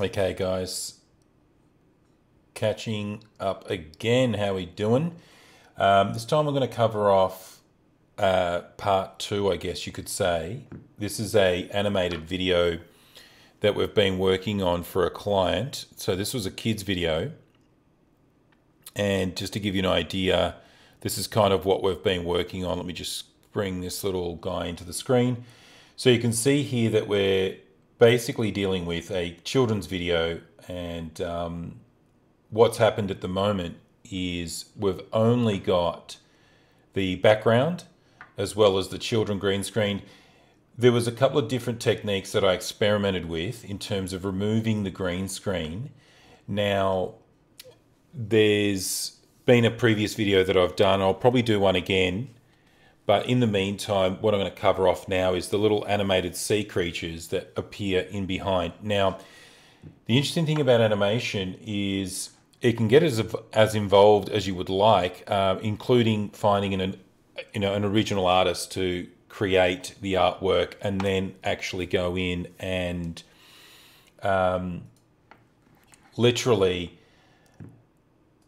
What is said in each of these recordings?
Okay guys, catching up again. How we doing? This time we're going to cover off part two, I guess you could say. This is a animated video that we've been working on for a client. So this was a kids video, and just to give you an idea, this is kind of what we've been working on. Let me just bring this little guy into the screen. So you can see here that we're basically dealing with a children's video, and what's happened at the moment is we've only got the background as well as the children green screen. There was a couple of different techniques that I experimented with in terms of removing the green screen. Now, there's been a previous video that I've done. I'll probably do one again. But in the meantime, what I'm going to cover off now is the little animated sea creatures that appear in behind. Now, the interesting thing about animation is it can get as involved as you would like, including finding an original artist to create the artwork and then actually go in and literally,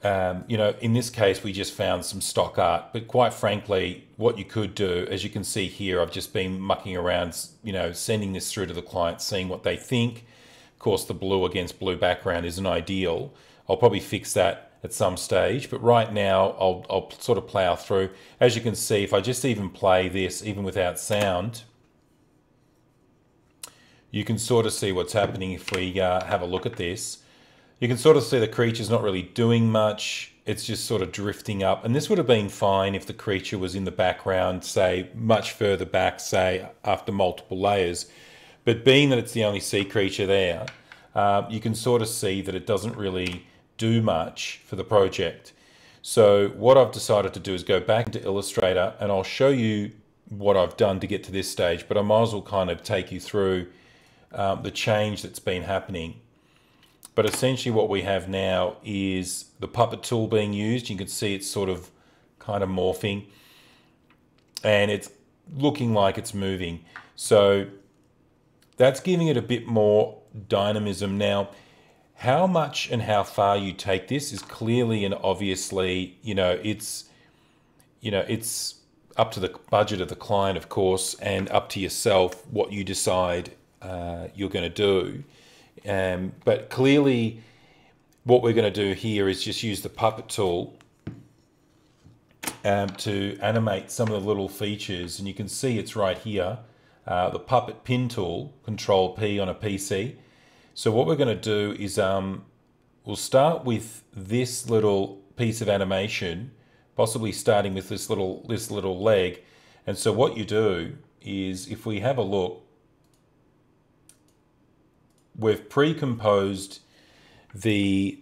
in this case, we just found some stock art. But quite frankly, what you could do, as you can see here, I've just been mucking around, sending this through to the client, seeing what they think. Of course, the blue against blue background isn't ideal. I'll probably fix that at some stage, but right now I'll sort of plow through. As you can see, if I just even play this, even without sound, you can sort of see what's happening if we have a look at this. You can sort of see the creature's not really doing much. It's just sort of drifting up. And this would have been fine if the creature was in the background, say, much further back, say, after multiple layers. But being that it's the only sea creature there, you can sort of see that it doesn't really do much for the project. So what I've decided to do is go back into Illustrator, and I'll show you what I've done to get to this stage, but I might as well kind of take you through the change that's been happening. But essentially what we have now is the puppet tool being used. You can see it's sort of kind of morphing, and it's looking like it's moving. So that's giving it a bit more dynamism. Now, how much and how far you take this is clearly and obviously, it's up to the budget of the client, of course, and up to yourself what you decide you're going to do. But clearly what we're going to do here is just use the puppet tool to animate some of the little features. And you can see it's right here, the puppet pin tool, Control P on a PC. So what we're going to do is we'll start with this little piece of animation, possibly starting with this little leg. And so what you do is, if we have a look, we've pre-composed the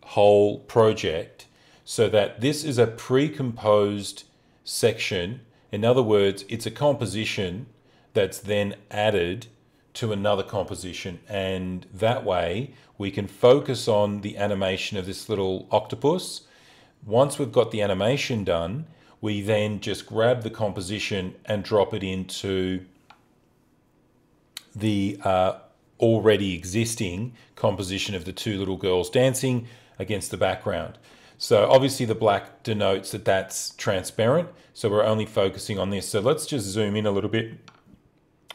whole project so that this is a pre-composed section. In other words, it's a composition that's then added to another composition, and that way we can focus on the animation of this little octopus. Once we've got the animation done, we then just grab the composition and drop it into the already existing composition of the two little girls dancing against the background. So obviously the black denotes that that's transparent, so we're only focusing on this. So let's just zoom in a little bit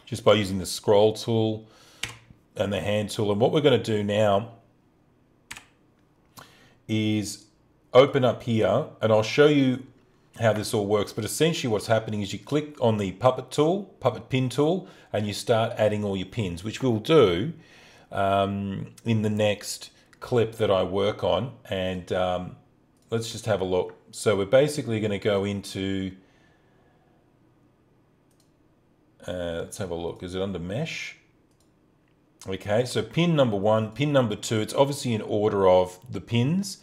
just by using the scroll tool and the hand tool. And what we're going to do now is open up here, and I'll show you how this all works. But essentially what's happening is you click on the puppet tool, puppet pin tool, and you start adding all your pins, which we'll do in the next clip that I work on. And let's just have a look. So we're basically going to go into, let's have a look. Is it under mesh? Okay, so pin number 1, pin number 2, it's obviously in order of the pins.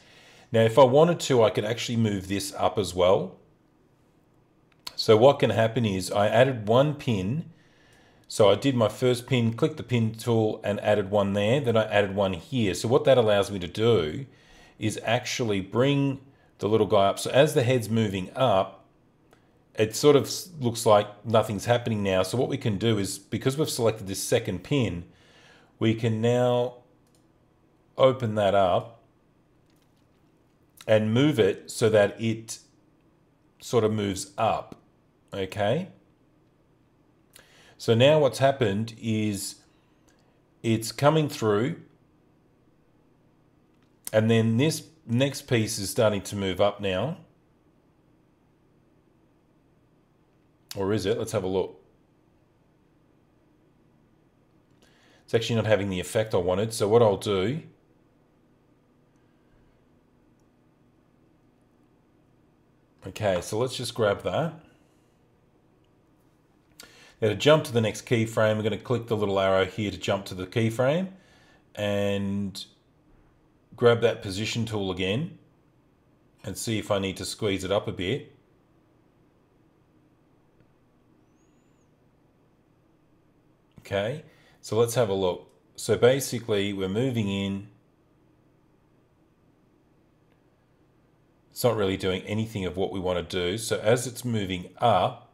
Now, if I wanted to, I could actually move this up as well. So what can happen is I added one pin. So I did my first pin, clicked the pin tool and added one there. Then I added one here. So what that allows me to do is actually bring the little guy up. So as the head's moving up, it sort of looks like nothing's happening now. So what we can do is, because we've selected this second pin, we can now open that up and move it so that it sort of moves up, okay? So now what's happened is it's coming through, and then this next piece is starting to move up now. Or is it? Let's have a look. It's actually not having the effect I wanted. So what I'll do, okay, so let's just grab that. Now to jump to the next keyframe, we're going to click the little arrow here to jump to the keyframe and grab that position tool again and see if I need to squeeze it up a bit. Okay, so let's have a look. So basically we're moving in. It's not really doing anything of what we want to do. So as it's moving up,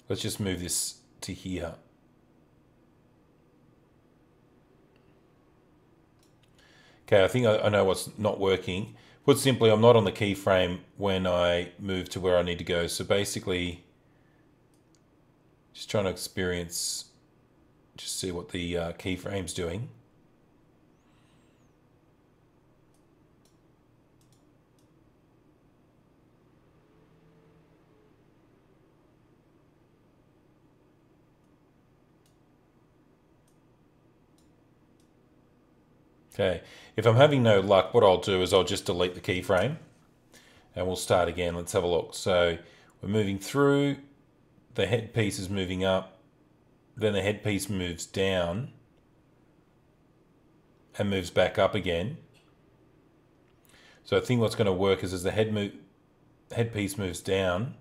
let's just move this to here. Okay, I think I know what's not working. Put simply, I'm not on the keyframe when I move to where I need to go. So basically, just trying to experience, just see what the keyframe's doing. Okay, if I'm having no luck, what I'll do is I'll just delete the keyframe and we'll start again. Let's have a look. So we're moving through, the headpiece is moving up, then the headpiece moves down and moves back up again. So I think what's going to work is as the headpiece moves down,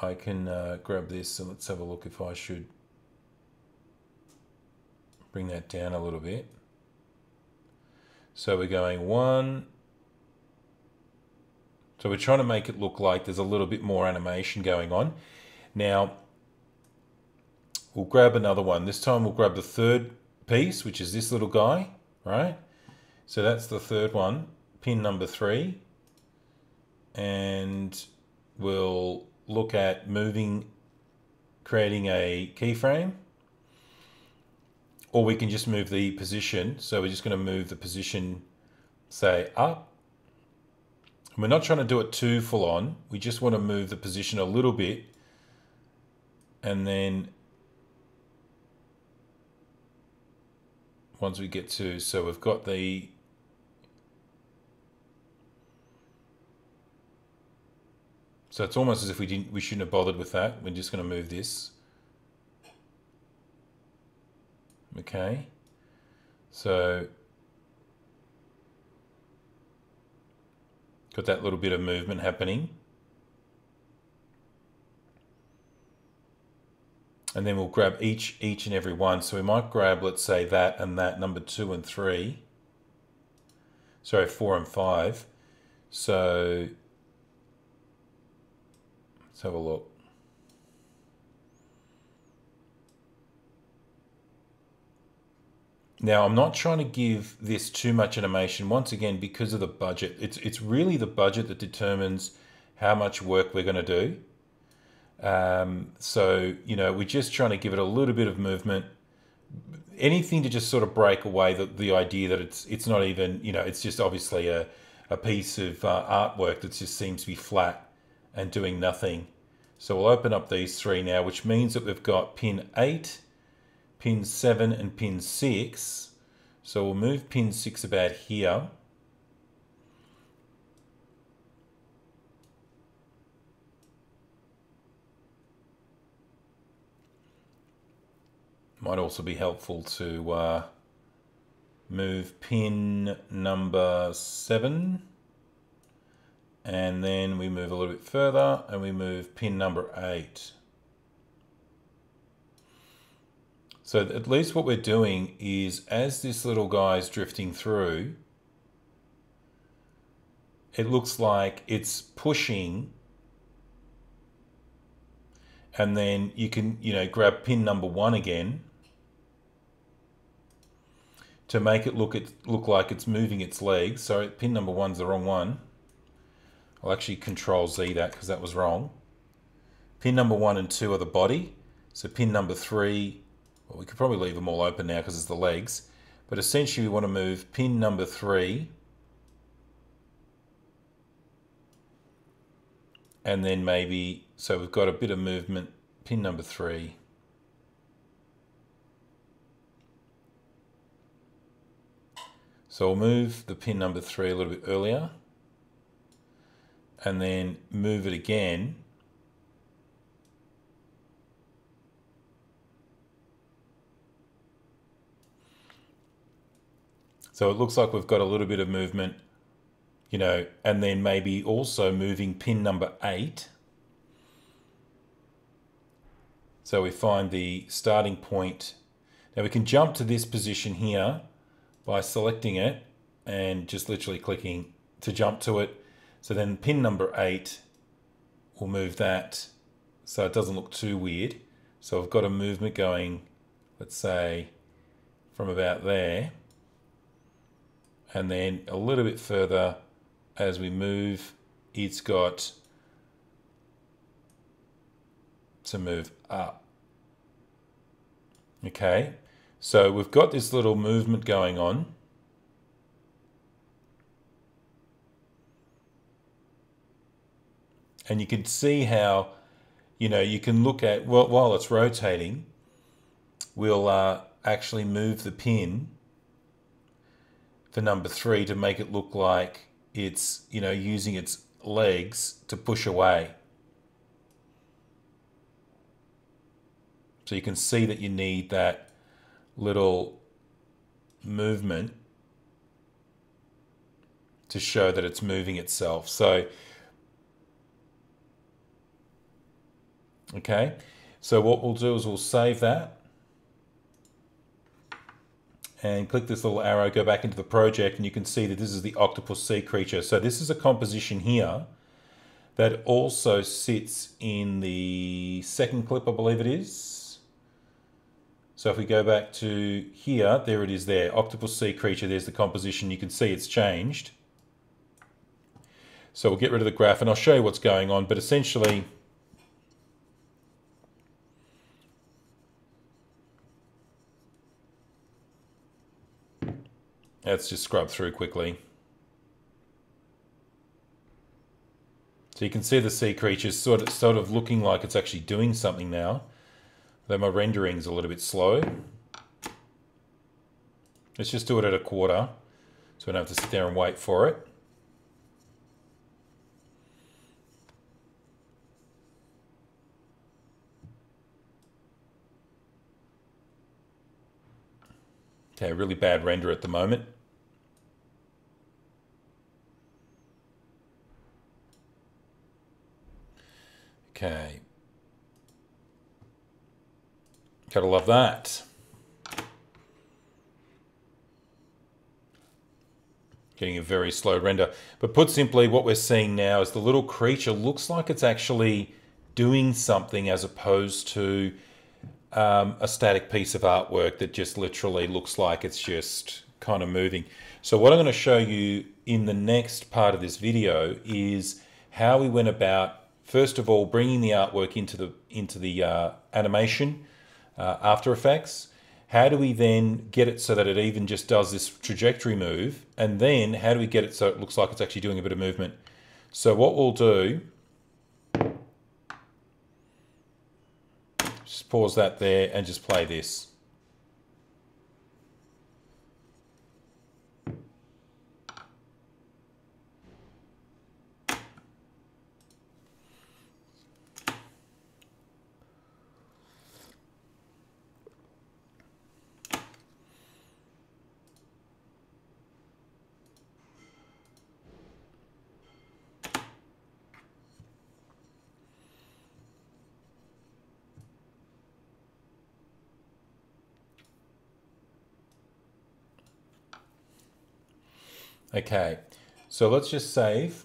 I can grab this and let's have a look if I should bring that down a little bit. So we're going 1. So we're trying to make it look like there's a little bit more animation going on. Now, we'll grab another one. This time we'll grab the third piece, which is this little guy, right? So that's the third one, pin number 3. And we'll look at creating a keyframe. Or we can just move the position. So we're just going to move the position, say, up. And we're not trying to do it too full on. We just want to move the position a little bit. And then once we get to, so we've got the, so it's almost as if we shouldn't have bothered with that. We're just going to move this. Okay, so got that little bit of movement happening. And then we'll grab each and every one. So we might grab, let's say, that and that, number 2 and 3. Sorry, 4 and 5. So let's have a look. Now, I'm not trying to give this too much animation, once again, because of the budget. It's really the budget that determines how much work we're going to do. So, you know, we're just trying to give it a little bit of movement. Anything to just sort of break away the idea that it's not even, you know, it's just obviously a piece of artwork that just seems to be flat and doing nothing. So we'll open up these 3 now, which means that we've got pin 8, pin 7 and pin 6. So we'll move pin 6 about here. Might also be helpful to move pin number 7. And then we move a little bit further and we move pin number 8. So at least what we're doing is, as this little guy's drifting through, it looks like it's pushing And then you can, grab pin number 1 again to make it look like it's moving its legs. Sorry, pin number 1's the wrong one. I'll actually Control Z that because that was wrong. Pin number 1 and 2 are the body. So pin number 3, well, we could probably leave them all open now because it's the legs. But essentially we want to move pin number 3 and then maybe, so we've got a bit of movement, pin number 3. So we'll move the pin number 3 a little bit earlier and then move it again. So it looks like we've got a little bit of movement, and then maybe also moving pin number 8. So we find the starting point. Now we can jump to this position here by selecting it and just literally clicking to jump to it. So then pin number 8, we'll move that so it doesn't look too weird. So I've got a movement going, let's say, from about there. And then a little bit further as we move, it's got to move up. Okay, so we've got this little movement going on. And you can see how, you can look at, well, while it's rotating, we'll actually move the pin for number 3 to make it look like it's, using its legs to push away. So you can see that you need that little movement to show that it's moving itself. So, okay, so what we'll do is we'll save that and click this little arrow, go back into the project, and you can see that this is the octopus sea creature. So this is a composition here that also sits in the second clip, I believe it is. So if we go back to here, there it is there, octopus sea creature, there's the composition. You can see it's changed. So we'll get rid of the graph and I'll show you what's going on, but essentially, let's just scrub through quickly. So you can see the sea creatures sort of looking like it's actually doing something now, though my rendering's a little bit slow. Let's just do it at 1/4, so we don't have to sit there and wait for it. Okay, really bad render at the moment. Okay. Gotta love that. Getting a very slow render. But put simply, what we're seeing now is the little creature looks like it's actually doing something as opposed to a static piece of artwork that just literally looks like it's just kind of moving. So what I'm going to show you in the next part of this video is how we went about, first of all, bringing the artwork into the animation, After Effects. How do we then get it so that it even just does this trajectory move? And then how do we get it so it looks like it's actually doing a bit of movement? So what we'll do, just pause that there and just play this. Okay, so let's just save.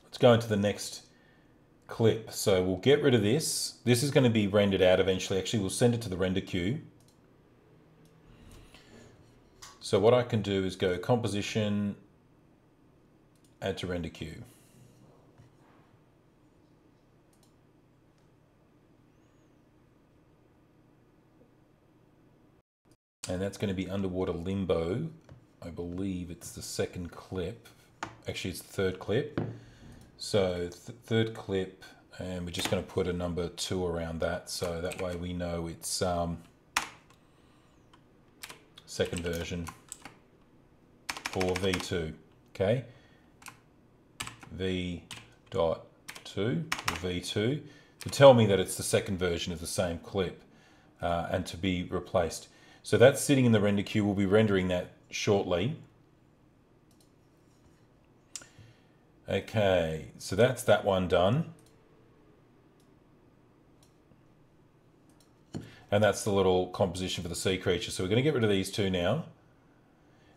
Let's go into the next clip. So we'll get rid of this. This is going to be rendered out eventually. Actually, we'll send it to the render queue. So what I can do is go composition, add to render queue. And that's going to be underwater limbo. I believe it's the second clip. Actually, it's the third clip. So third clip, and we're just going to put a number 2 around that. So that way we know it's second version for V2. Okay. V.2 or V2 to tell me that it's the second version of the same clip and to be replaced. So that's sitting in the render queue. We'll be rendering that shortly. Okay, so that's that one done. And that's the little composition for the sea creature. So we're going to get rid of these two now.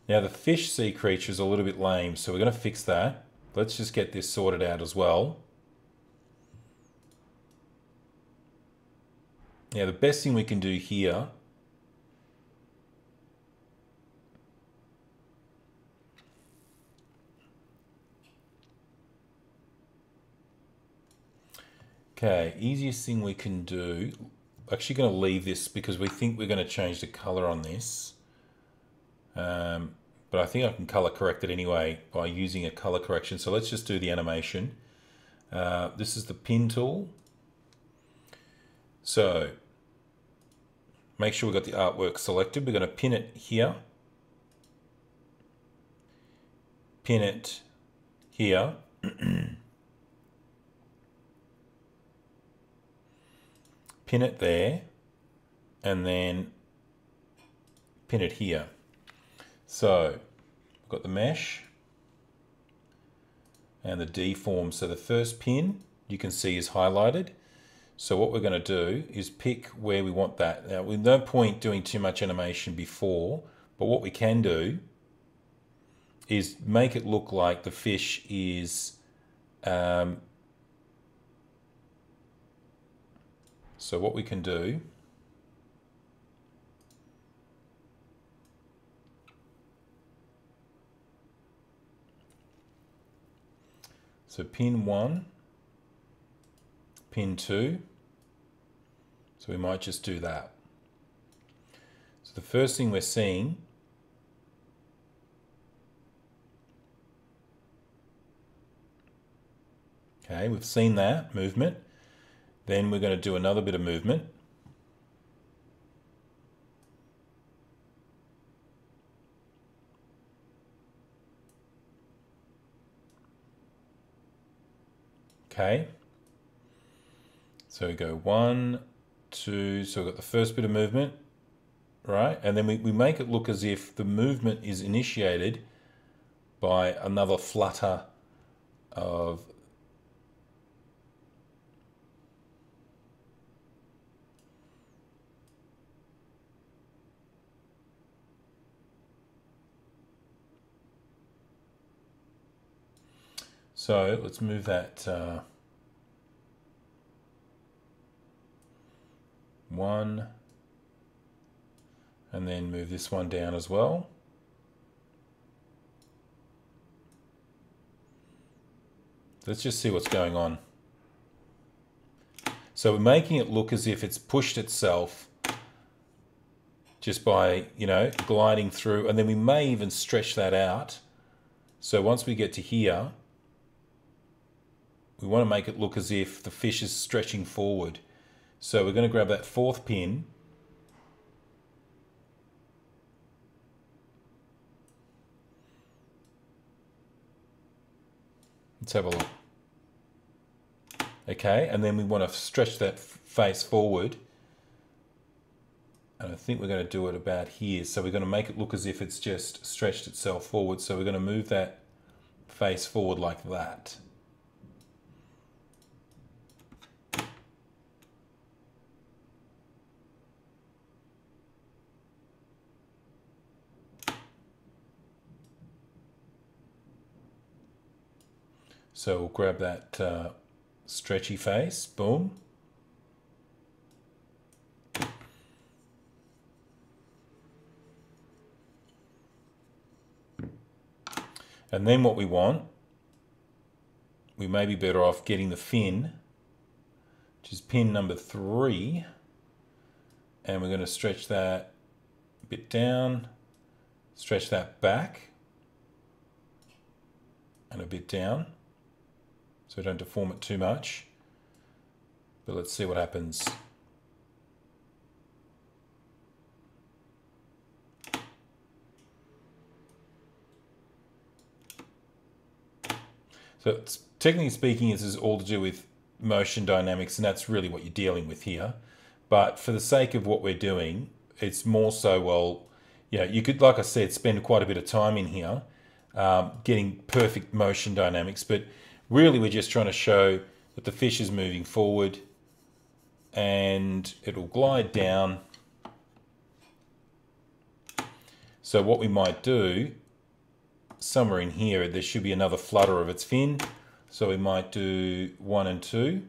Now the fish sea creature is a little bit lame, so we're going to fix that. Let's just get this sorted out as well. Now the best thing we can do here easiest thing we can do, actually going to leave this because we think we're going to change the color on this. But I think I can color correct it anyway by using a color correction. So let's just do the animation. This is the pin tool. So make sure we've got the artwork selected. We're going to pin it here. Pin it here. Pin it there, and then pin it here. So we've got the mesh and the deform. So the first pin you can see is highlighted. So what we're going to do is pick where we want that. Now, with no point doing too much animation before, but what we can do is make it look like the fish is so what we can do so pin 1, pin 2, so we might just do that. So the first thing we're seeing okay, we've seen that movement. Then we're going to do another bit of movement. Okay. So we go 1, 2, so we've got the first bit of movement, right? And then we make it look as if the movement is initiated by another flutter of so let's move that 1 and then move this one down as well. Let's just see what's going on. So we're making it look as if it's pushed itself just by, you know, gliding through, and then we may even stretch that out. So once we get to here, we want to make it look as if the fish is stretching forward. So we're going to grab that fourth pin. Let's have a look. Okay, and then we want to stretch that face forward. And I think we're going to do it about here. So we're going to make it look as if it's just stretched itself forward. So we're going to move that face forward like that. So we'll grab that stretchy face, boom. And then what we want, we may be better off getting the fin, which is pin number 3, and we're going to stretch that a bit down, stretch that back, and a bit down, so don't deform it too much. But let's see what happens. So it's, technically speaking, this is all to do with motion dynamics, and that's really what you're dealing with here. But for the sake of what we're doing, it's more so, well, you know, you could, like I said, spend quite a bit of time in here getting perfect motion dynamics, but really we're just trying to show that the fish is moving forward and it'll glide down. So what we might do, somewhere in here, there should be another flutter of its fin. So we might do 1 and 2.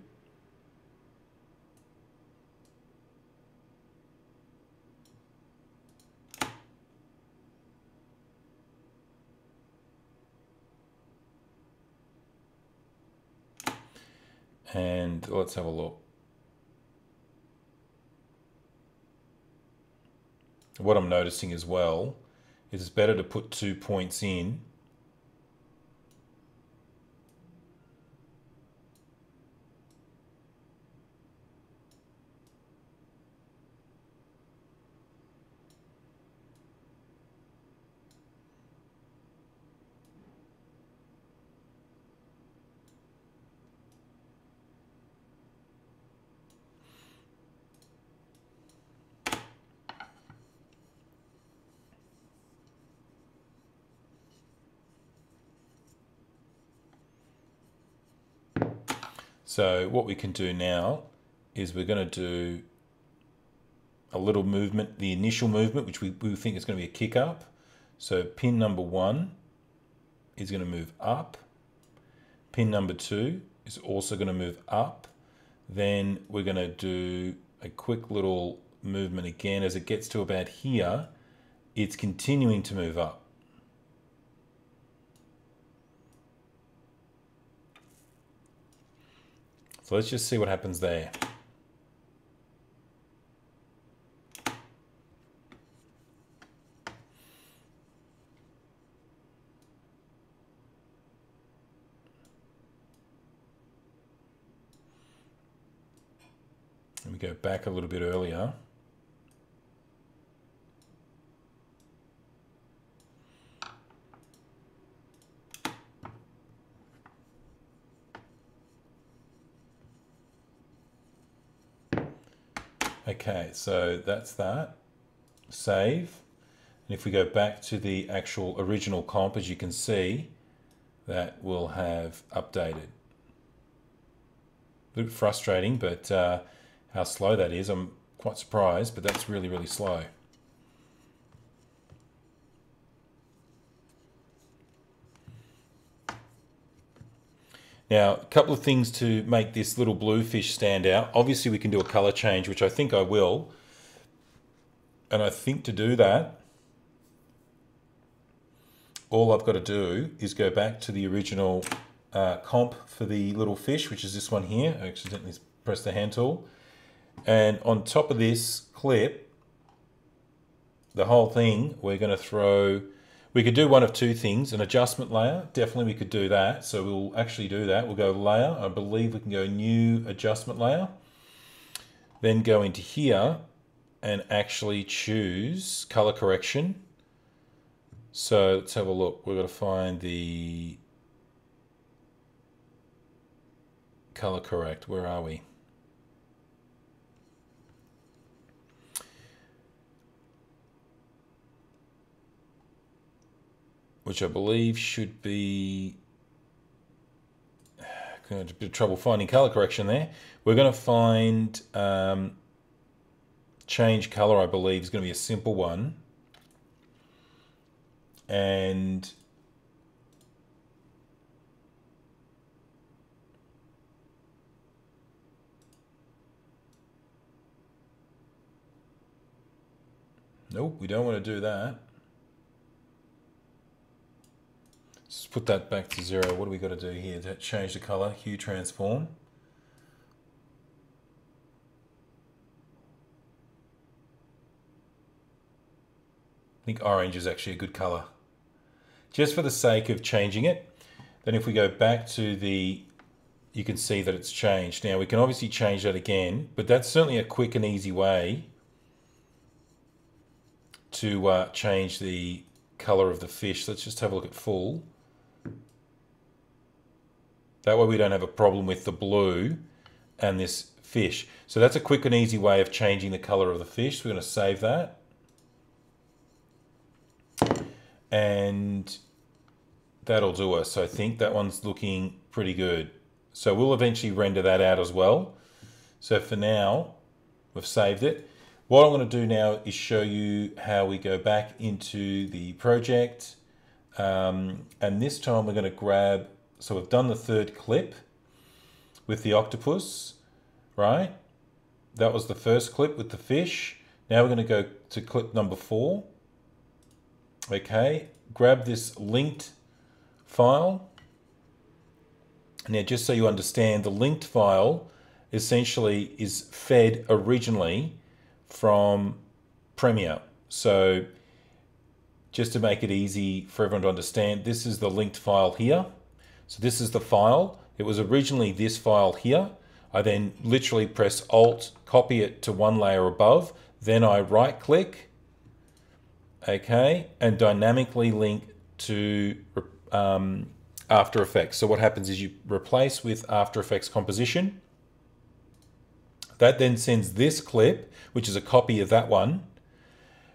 And let's have a look. What I'm noticing as well is it's better to put 2 points in . So what we can do now is we're going to do a little movement, the initial movement, which we think is going to be a kick up. So pin number 1 is going to move up. Pin number 2 is also going to move up. Then we're going to do a quick little movement again. As it gets to about here, it's continuing to move up. So let's just see what happens there. Let me go back a little bit earlier. Okay, so that's that. Save. And if we go back to the actual original comp, as you can see, that will have updated. A bit frustrating, but how slow that is, I'm quite surprised, but that's really, really slow. Now, a couple of things to make this little blue fish stand out. Obviously, we can do a color change, which I think I will. And I think to do that, all I've got to do is go back to the original comp for the little fish, which is this one here. I accidentally pressed the hand tool. And on top of this clip, the whole thing, we're going to throw... We could do one of two things, an adjustment layer. Definitely we could do that. So we'll actually do that. We'll go layer. I believe we can go new adjustment layer. Then go into here and actually choose color correction. So let's have a look. We've got to find the color correct. Where are we? Which I believe should be... Going to have a bit of trouble finding color correction there. We're going to find change color, I believe, is going to be a simple one. And Nope, we don't want to do that. Let's put that back to 0. What do we got to do here? Change the color, hue transform. I think orange is actually a good color. Just for the sake of changing it. Then if we go back to the, you can see that it's changed. Now we can obviously change that again, but that's certainly a quick and easy way to change the color of the fish. Let's just have a look at full. That way we don't have a problem with the blue and this fish. So that's a quick and easy way of changing the color of the fish. So we're going to save that. And that'll do us. So I think that one's looking pretty good. So we'll eventually render that out as well. So for now, we've saved it. What I'm going to do now is show you how we go back into the project. And this time we're going to grab, so we've done the third clip with the octopus, right? That was the first clip with the fish. Now we're going to go to clip number 4. Okay, grab this linked file. Now, just so you understand, the linked file essentially is fed originally from Premeire. So just to make it easy for everyone to understand, this is the linked file here. So this is the file. It was originally this file here. I then literally press Alt, copy it to one layer above. Then I right click, okay, and dynamically link to After Effects. So what happens is you replace with After Effects composition. That then sends this clip, which is a copy of that one,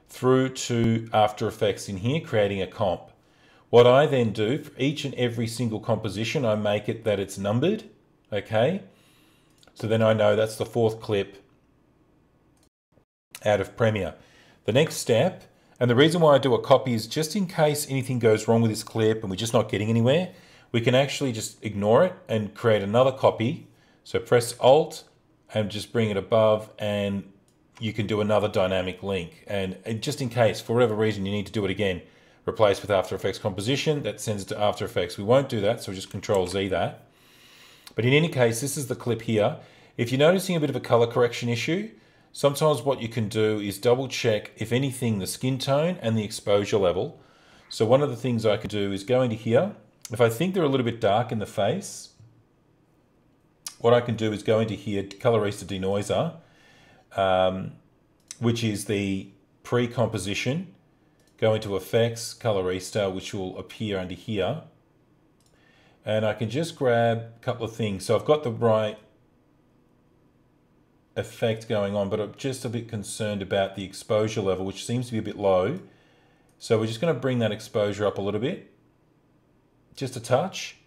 through to After Effects in here, creating a comp. What I then do for each and every single composition, I make it that it's numbered, okay? So then I know that's the 4th clip out of Premeire. The next step, and the reason why I do a copy is just in case anything goes wrong with this clip and we're just not getting anywhere, we can actually just ignore it and create another copy. So press Alt and just bring it above, and you can do another dynamic link. And just in case, for whatever reason, you need to do it again, replace with After Effects composition, that sends it to After Effects. We won't do that, so just Control Z that. But in any case, this is the clip here. If you're noticing a bit of a color correction issue, sometimes what you can do is double check, if anything, the skin tone and the exposure level. So one of the things I can do is go into here. If I think they're a little bit dark in the face, what I can do is go into here, Colorista Denoiser, which is the pre-composition. Go into Effects, Colorista, which will appear under here. And I can just grab a couple of things. So I've got the right effect going on, but I'm just a bit concerned about the exposure level, which seems to be a bit low. So we're just going to bring that exposure up a little bit, just a touch,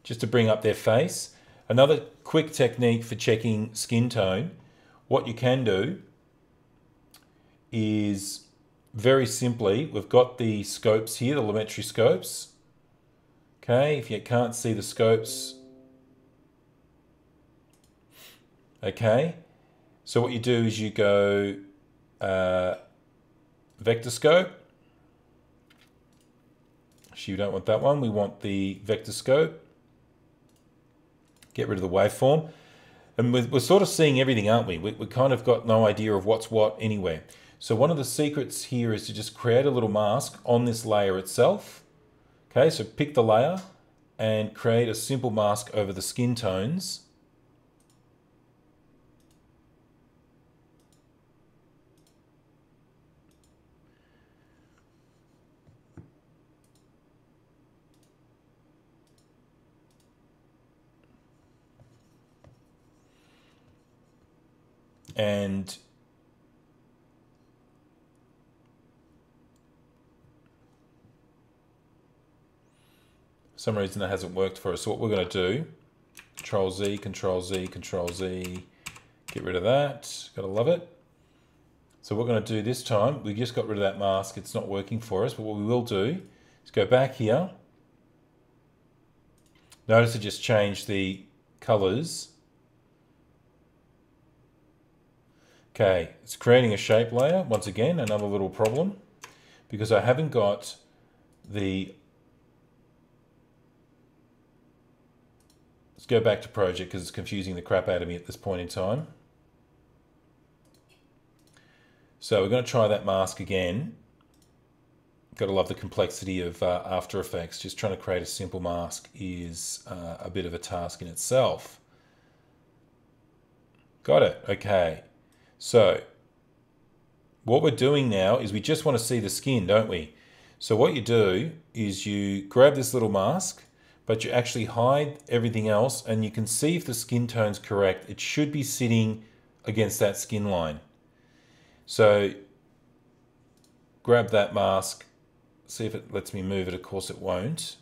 just to bring up their face. Another quick technique for checking skin tone, what you can do is very simply, we've got the scopes here, the lumetri scopes. Okay, if you can't see the scopes, okay. So what you do is you go vector scope. Actually, you don't want that one. We want the vector scope. Get rid of the waveform. And we're sort of seeing everything, aren't we? We kind of got no idea of what's what anywhere. So one of the secrets here is to just create a little mask on this layer itself. Okay, so pick the layer and create a simple mask over the skin tones. And for some reason that hasn't worked for us. So what we're going to do, Control Z, Control Z, Control Z, get rid of that. Gotta love it. So what we're going to do this time, we just got rid of that mask. It's not working for us, but what we will do is go back here. Notice it just changed the colors. Okay, it's creating a shape layer. Once again, another little problem because I haven't got the... Let's go back to project because it's confusing the crap out of me at this point in time. So we're going to try that mask again. Got to love the complexity of After Effects. Just trying to create a simple mask is a bit of a task in itself. Got it. Okay. So what we're doing now is we just want to see the skin, don't we? So what you do is you grab this little mask, but you actually hide everything else, and you can see if the skin tone's correct. It should be sitting against that skin line. So grab that mask, see if it lets me move it. Of course it won't,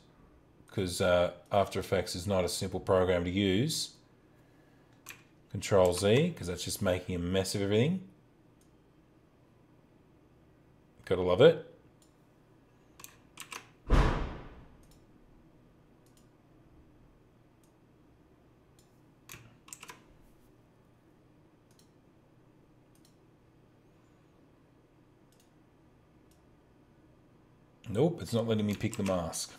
because After Effects is not a simple program to use. Control Z, because that's just making a mess of everything. Gotta love it. Nope, it's not letting me pick the mask.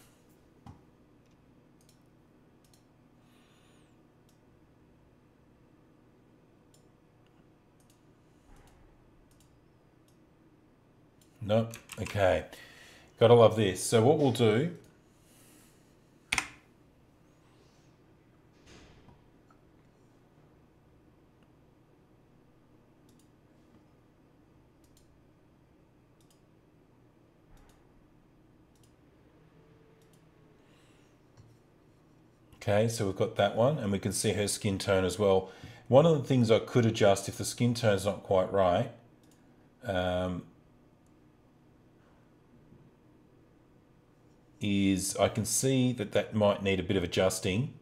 Nope, okay. Gotta love this. So what we'll do, okay, so we've got that one, and we can see her skin tone as well. One of the things I could adjust if the skin tone's not quite right, is I can see that that might need a bit of adjusting.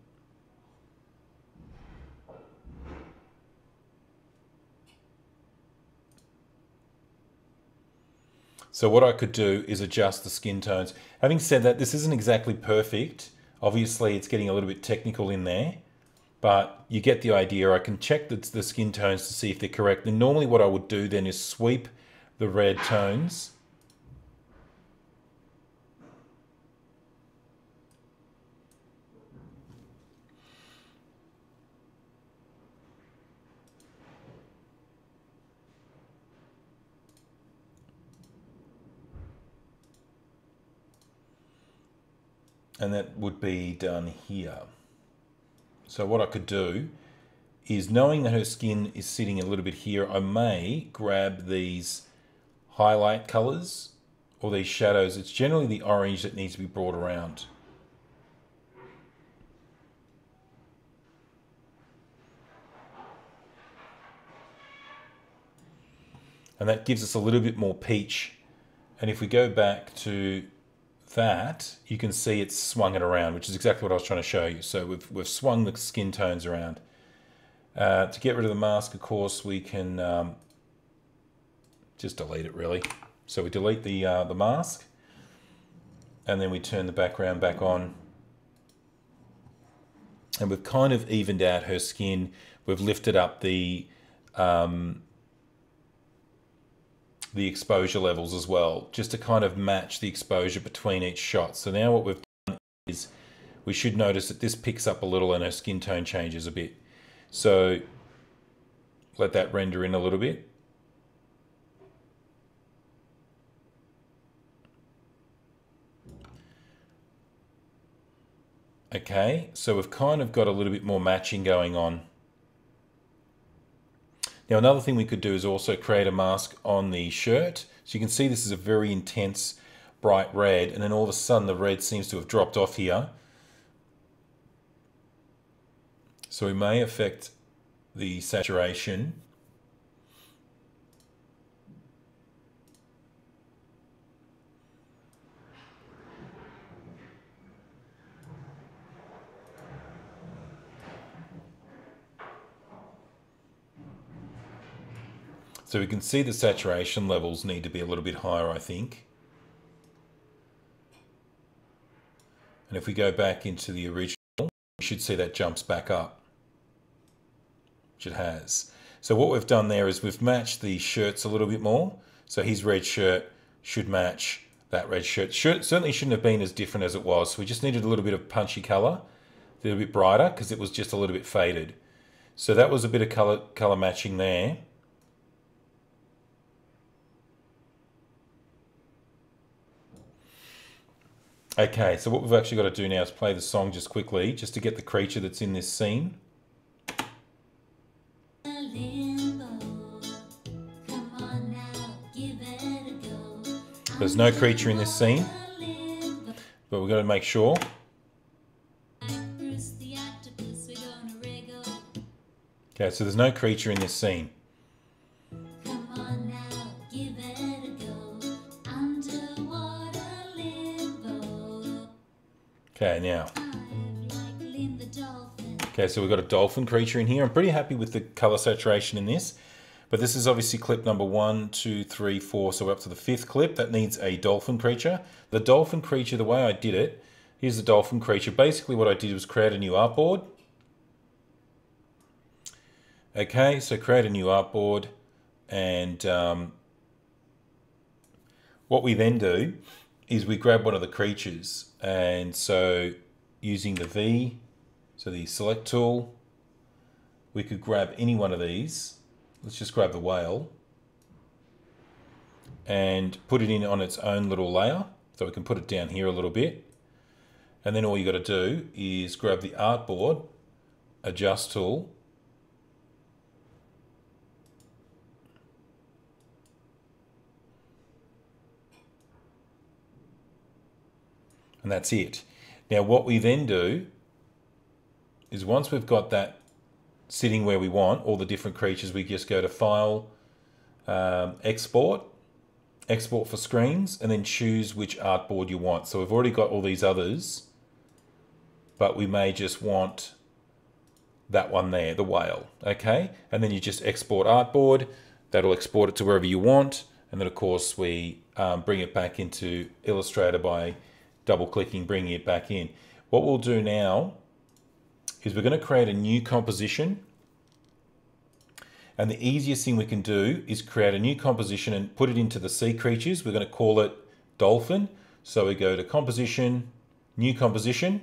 So what I could do is adjust the skin tones. Having said that, this isn't exactly perfect. Obviously, it's getting a little bit technical in there, but you get the idea. I can check the skin tones to see if they're correct. And normally what I would do then is sweep the red tones. And that would be done here. So what I could do is, knowing that her skin is sitting a little bit here, I may grab these highlight colors or these shadows. It's generally the orange that needs to be brought around. And that gives us a little bit more peach. And if we go back to that, you can see it's swung it around, which is exactly what I was trying to show you. So we've swung the skin tones around. To get rid of the mask, of course, we can just delete it, really. So we delete the mask, and then we turn the background back on. And we've kind of evened out her skin. We've lifted up the exposure levels as well, just to kind of match the exposure between each shot. So now what we've done is we should notice that this picks up a little and her skin tone changes a bit. So let that render in a little bit. Okay, so we've kind of got a little bit more matching going on. Now another thing we could do is also create a mask on the shirt. So you can see this is a very intense bright red, and then all of a sudden the red seems to have dropped off here. So we may affect the saturation. So we can see the saturation levels need to be a little bit higher, I think. And if we go back into the original, we should see that jumps back up, which it has. So what we've done there is we've matched the shirts a little bit more. So his red shirt should match that red shirt. Certainly shouldn't have been as different as it was. So we just needed a little bit of punchy color, a little bit brighter, because it was just a little bit faded. So that was a bit of color matching there. Okay, so what we've actually got to do now is play the song just quickly, just to get the creature that's in this scene. There's no creature in this scene, but we've got to make sure. Okay, so there's no creature in this scene. Okay, now. Okay, so we've got a dolphin creature in here. I'm pretty happy with the color saturation in this, but this is obviously clip number 1, 2, 3, 4, so we're up to the 5th clip. That needs a dolphin creature. The dolphin creature, the way I did it, here's the dolphin creature. Basically what I did was create a new artboard. Okay, so create a new artboard, and what we then do is we grab one of the creatures, and so using the V, so the select tool, we could grab any one of these. Let's just grab the whale and put it in on its own little layer. So we can put it down here a little bit. And then all you got to do is grab the artboard, adjust tool, and that's it. Now what we then do is once we've got that sitting where we want, all the different creatures, we just go to File, Export, Export for Screens, and then choose which artboard you want. So we've already got all these others, but we may just want that one there, the whale, okay? And then you just export artboard, that'll export it to wherever you want, and then of course we bring it back into Illustrator by double-clicking, bringing it back in. What we'll do now is we're going to create a new composition, and the easiest thing we can do is create a new composition and put it into the sea creatures. We're going to call it Dolphin. So we go to Composition, New Composition.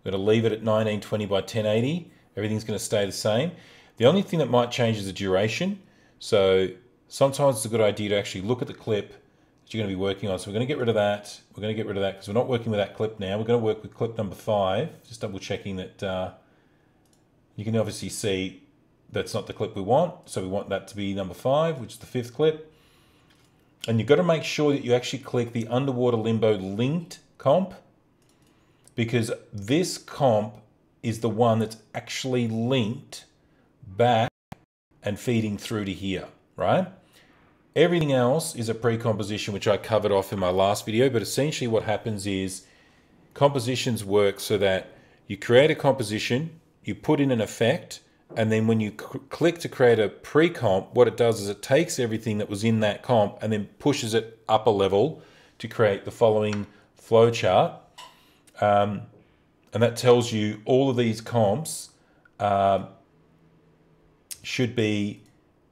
We're going to leave it at 1920 by 1080. Everything's going to stay the same. The only thing that might change is the duration. So sometimes it's a good idea to actually look at the clip that you're going to be working on. So we're going to get rid of that. We're going to get rid of that because we're not working with that clip now. We're going to work with clip number 5. Just double checking that you can obviously see that's not the clip we want. So we want that to be number 5, which is the 5th clip. And you've got to make sure that you actually click the Underwater Limbo linked comp, because this comp is the one that's actually linked back and feeding through to here, right? Everything else is a pre-composition, which I covered off in my last video, but essentially what happens is compositions work so that you create a composition, you put in an effect, and then when you click to create a pre-comp, what it does is it takes everything that was in that comp and then pushes it up a level to create the following flowchart. And that tells you all of these comps should be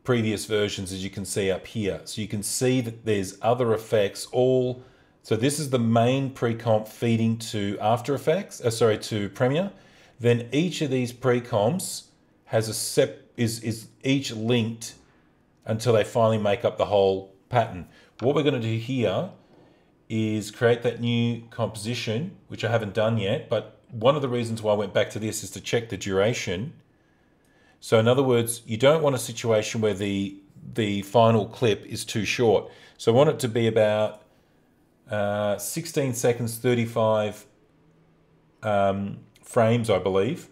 previous versions, as you can see up here. So you can see that there's other effects all. So this is the main pre-comp feeding to After Effects, to Premiere. Then each of these pre-comps has is each linked until they finally make up the whole pattern. What we're going to do here is create that new composition, which I haven't done yet, but one of the reasons why I went back to this is to check the duration. So in other words, you don't want a situation where the final clip is too short. So I want it to be about 16 seconds, 35 frames, I believe.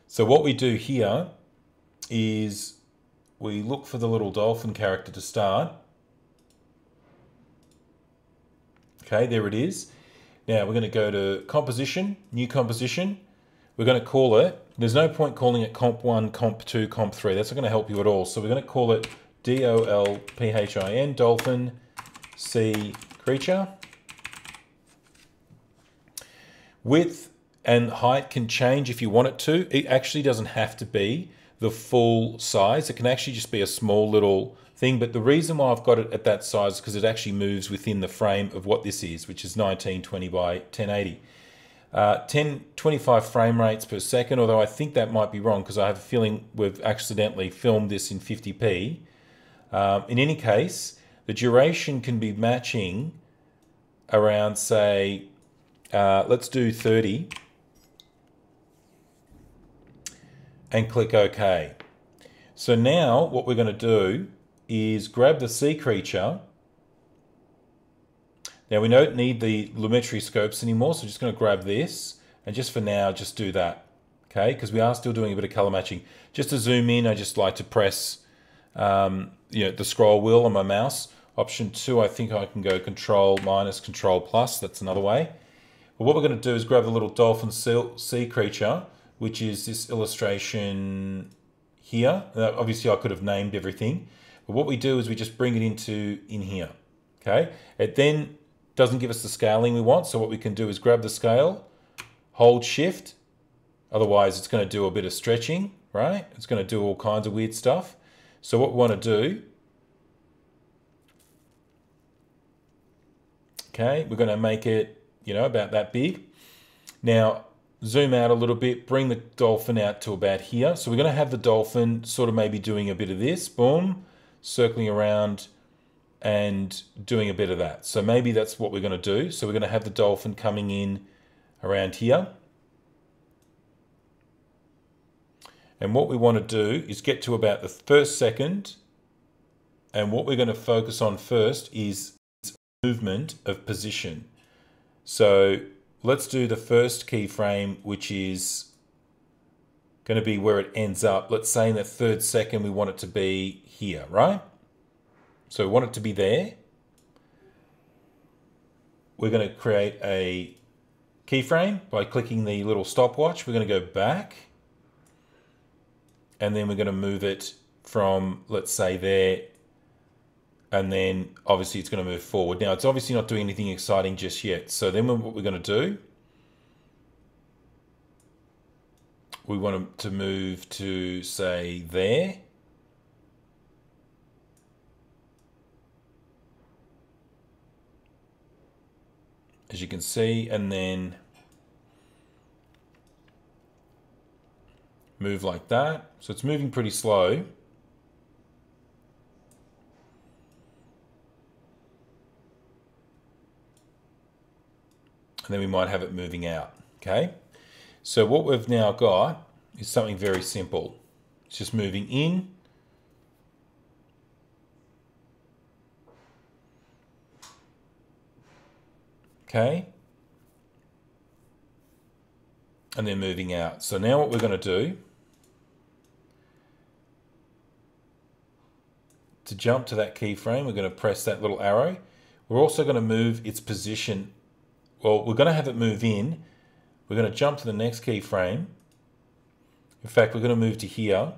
So what we do here is we look for the little dolphin character to start. Okay, there it is. Now we're going to go to Composition, New Composition. We're going to call it, there's no point calling it Comp 1, Comp 2, Comp 3. That's not going to help you at all. So we're going to call it DOLPHIN, Dolphin Sea Creature. Width and height can change if you want it to. It actually doesn't have to be the full size. It can actually just be a small little thing, but the reason why I've got it at that size is because it actually moves within the frame of what this is, which is 1920 by 1080. 1025 frame rates per second, although I think that might be wrong because I have a feeling we've accidentally filmed this in 50p. In any case, the duration can be matching around, say, let's do 30 and click OK. So now what we're going to do is grab the sea creature. Now we don't need the lumetri scopes anymore, so we're just going to grab this and just for now just do that, okay? Because we are still doing a bit of color matching. Just to zoom in, I just like to press the scroll wheel on my mouse. Option 2, I think I can go Control minus Control plus. That's another way. But what we're going to do is grab the little dolphin sea creature, which is this illustration here. Obviously, I could have named everything, but what we do is we just bring it in here. Okay. It then doesn't give us the scaling we want, so what we can do is grab the scale, hold Shift. Otherwise, it's going to do a bit of stretching, right? It's going to do all kinds of weird stuff. So what we want to do, okay, we're going to make it, about that big. Now, zoom out a little bit, bring the dolphin out to about here. So we're going to have the dolphin sort of maybe doing a bit of this, boom, circling around and doing a bit of that. So maybe that's what we're going to do. So we're going to have the dolphin coming in around here. And what we want to do is get to about the first second. And what we're going to focus on first is movement of position. So let's do the first keyframe, which is going to be where it ends up. Let's say in the third second, we want it to be here, right? So we want it to be there. We're going to create a keyframe by clicking the little stopwatch. We're going to go back. And then we're going to move it from, let's say, there. And then obviously it's going to move forward. Now it's obviously not doing anything exciting just yet. So then what we're going to do, we want it to move to, say, there. As you can see, and then move like that. So it's moving pretty slow. And then we might have it moving out, okay? So what we've now got is something very simple. It's just moving in. Okay. And then moving out. So now what we're going to do, to jump to that keyframe, we're going to press that little arrow. We're also going to move its position. Well, we're going to have it move in. We're going to jump to the next keyframe. In fact, we're going to move to here.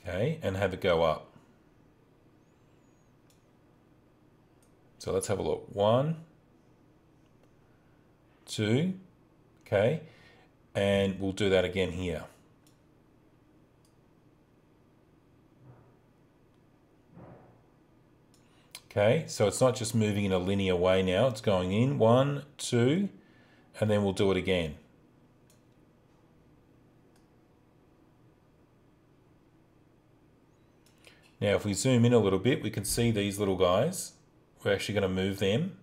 Okay, and have it go up. So let's have a look. 1, 2, okay, and we'll do that again here. Okay, so it's not just moving in a linear way now, it's going in 1, 2, and then we'll do it again. Now, if we zoom in a little bit, we can see these little guys. We're actually going to move them.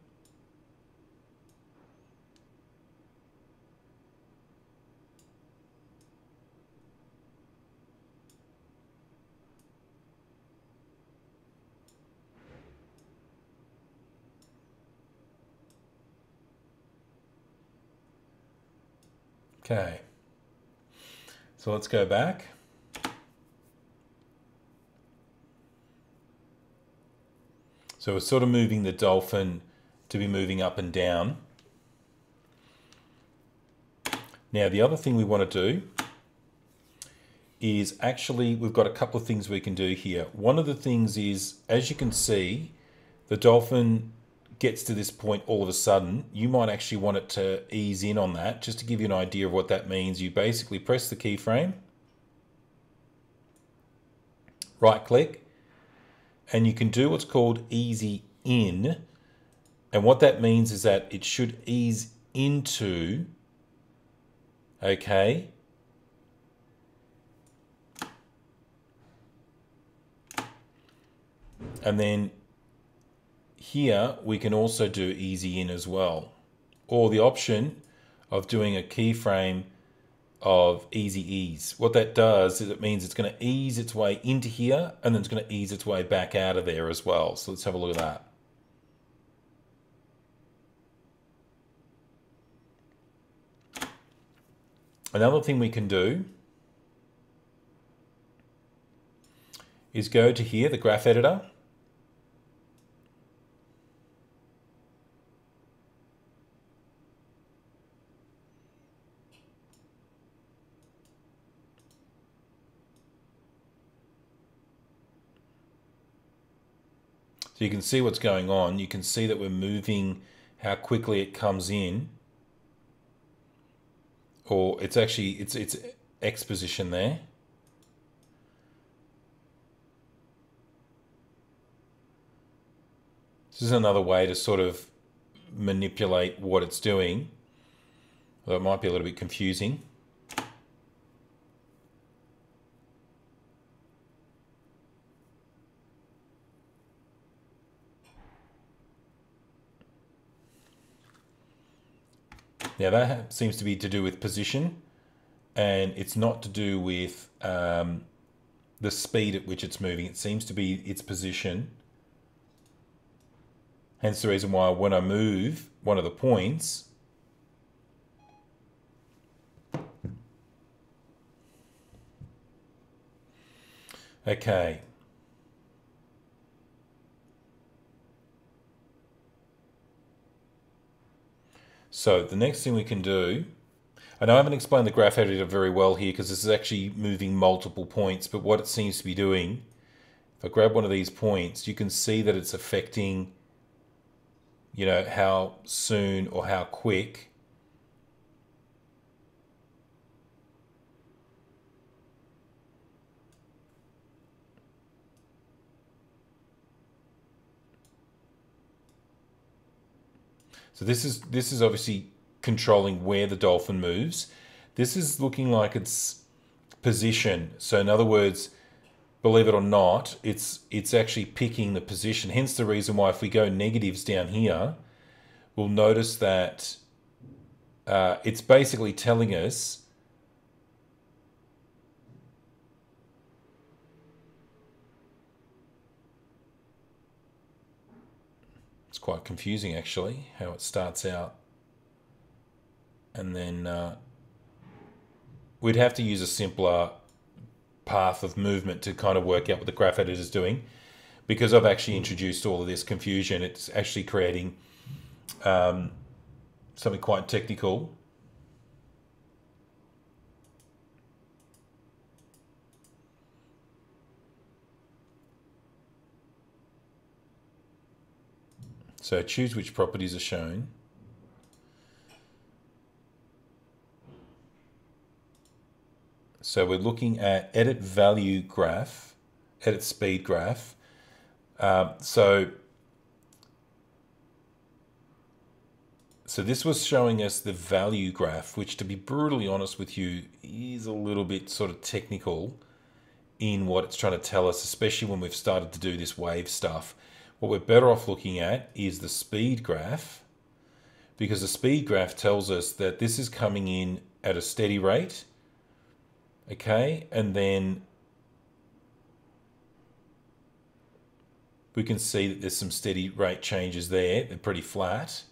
Okay. So let's go back. So we're sort of moving the dolphin to be moving up and down. Now the other thing we want to do is actually, we've got a couple of things we can do here. One of the things is, as you can see, the dolphin gets to this point all of a sudden, you might actually want it to ease in on that. Just to give you an idea of what that means, you basically press the keyframe, right click, and you can do what's called easy in. And what that means is that it should ease into, okay, and then here we can also do easy in as well, or the option of doing a keyframe of easy ease. What that does is it means it's going to ease its way into here and then it's going to ease its way back out of there as well. So let's have a look at that. Another thing we can do is go to here, the graph editor. So you can see what's going on. You can see that we're moving, how quickly it comes in. Or it's actually, it's X position there. This is another way to sort of manipulate what it's doing. Although it might be a little bit confusing. Now that seems to be to do with position, and it's not to do with the speed at which it's moving. It seems to be its position. Hence the reason why when I move one of the points, okay. So the next thing we can do, and I haven't explained the graph editor very well here because this is actually moving multiple points, but what it seems to be doing, if I grab one of these points, you can see that it's affecting, you know, how soon or how quick so this is obviously controlling where the dolphin moves. This is looking like its position. So in other words, believe it or not, it's actually picking the position. Hence the reason why if we go negatives down here, we'll notice that it's basically telling us it's quite confusing actually how it starts out, and then we'd have to use a simpler path of movement to kind of work out what the graph editor is doing. Because I've actually introduced all of this confusion, it's actually creating something quite technical. So choose which properties are shown. So we're looking at edit value graph, edit speed graph. So this was showing us the value graph, which to be brutally honest with you is a little bit sort of technical in what it's trying to tell us, especially when we've started to do this wave stuff. What we're better off looking at is the speed graph, because the speed graph tells us that this is coming in at a steady rate. Okay, and then we can see that there's some steady rate changes there. They're pretty flat.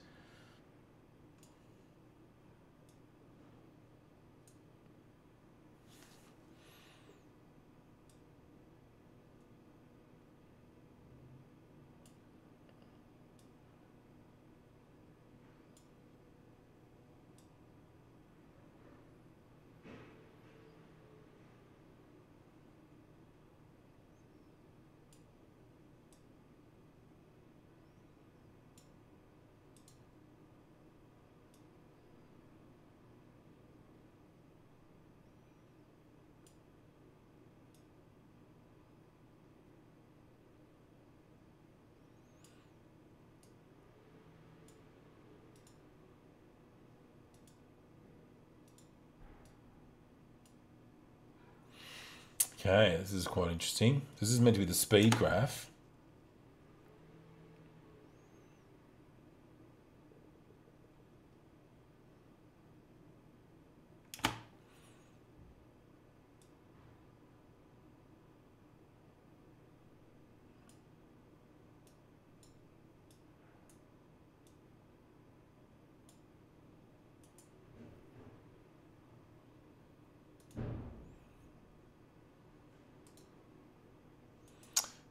Okay, this is quite interesting. This is meant to be the speed graph.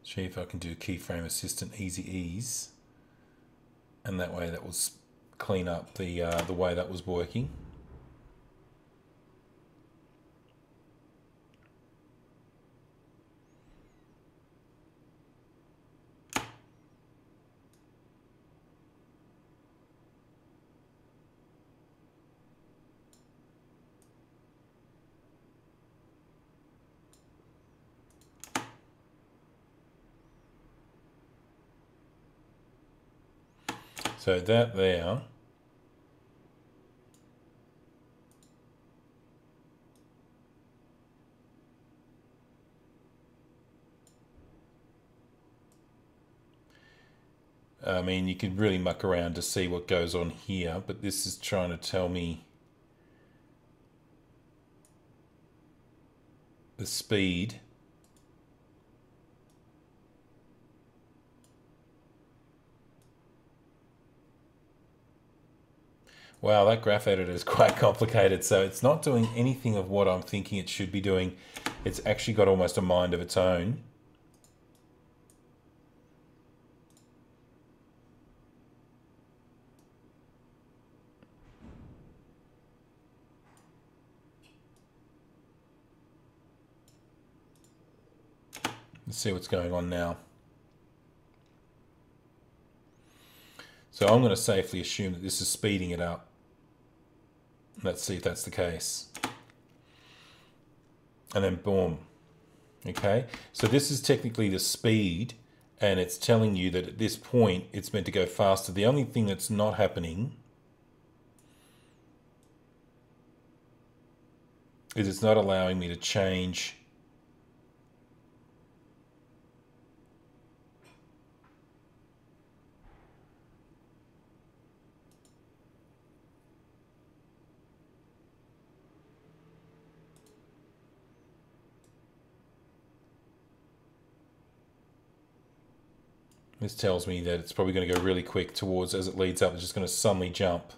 See if I can do keyframe assistant easy ease, and that way that will clean up the way that was working. So that there I mean, you can really muck around to see what goes on here, but this is trying to tell me the speed. Wow, that graph editor is quite complicated. So it's not doing anything of what I'm thinking it should be doing. It's actually got almost a mind of its own. Let's see what's going on now. So I'm going to safely assume that this is speeding it up. Let's see if that's the case. And then boom. Okay, so this is technically the speed, and it's telling you that at this point it's meant to go faster. The only thing that's not happening is it's not allowing me to change This tells me that it's probably going to go really quick towards, as it leads up, it's just going to suddenly jump.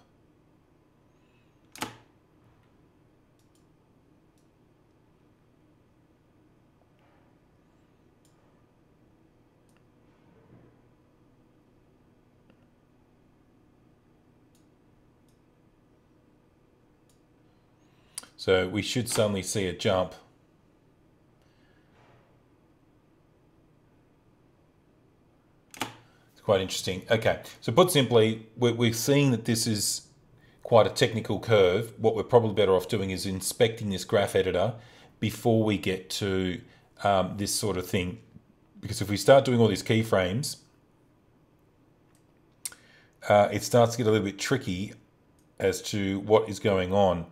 So we should suddenly see a jump. It's quite interesting. Okay, so put simply, we're seeing that this is quite a technical curve. What we're probably better off doing is inspecting this graph editor before we get to this sort of thing. Because if we start doing all these keyframes, it starts to get a little bit tricky as to what is going on.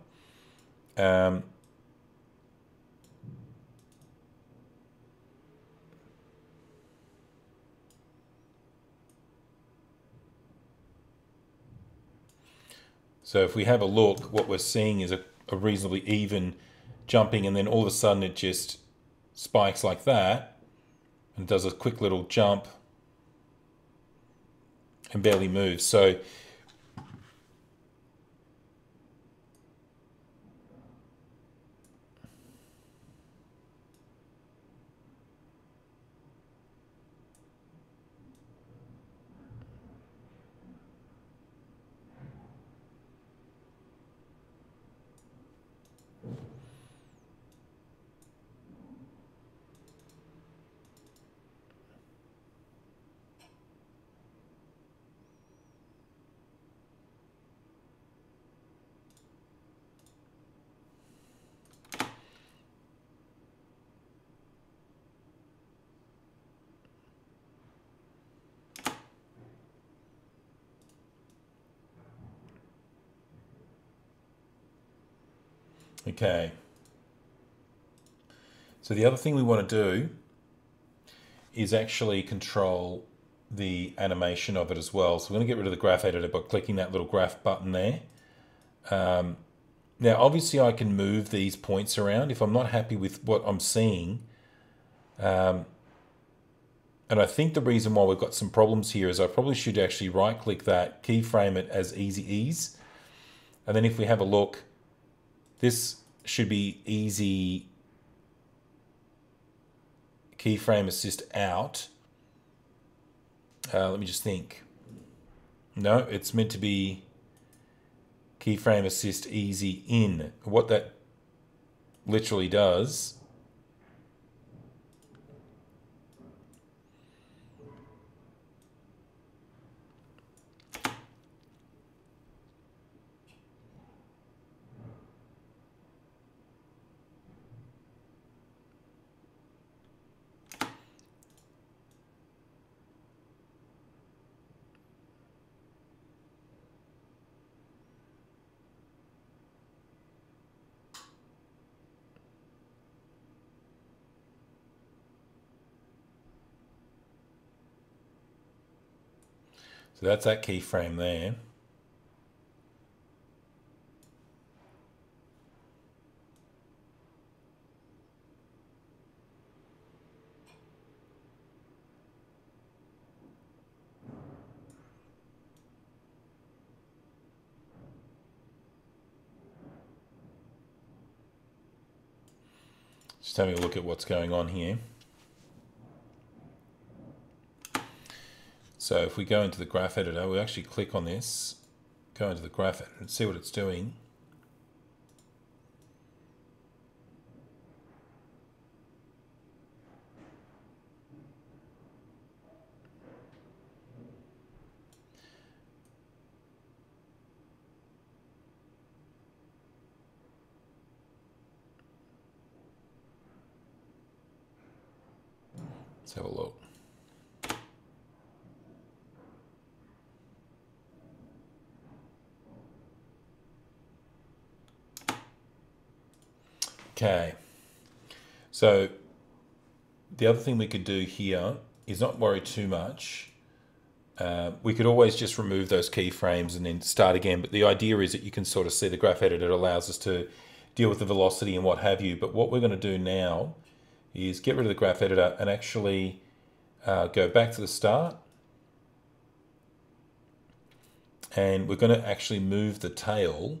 So if we have a look, what we're seeing is a reasonably even jumping, and then all of a sudden it just spikes like that and does a quick little jump and barely moves. So okay. So the other thing we want to do is actually control the animation of it as well. So we're going to get rid of the graph editor by clicking that little graph button there. Now obviously I can move these points around if I'm not happy with what I'm seeing. And I think the reason why we've got some problems here is I probably should actually right click that, keyframe it as easy ease. And then if we have a look, this should be easy keyframe assist out. Let me just think. No, it's meant to be keyframe assist easy in. What that literally does so that's that keyframe there. Just having a look at what's going on here. So if we go into the graph editor, we actually click on this, go into the graph editor and see what it's doing. Let's have a look. Okay, so the other thing we could do here is not worry too much. We could always just remove those keyframes and then start again, but the idea is that you can sort of see the graph editor allows us to deal with the velocity and what have you. But what we're going to do now is get rid of the graph editor and actually go back to the start. And we're going to actually move the tail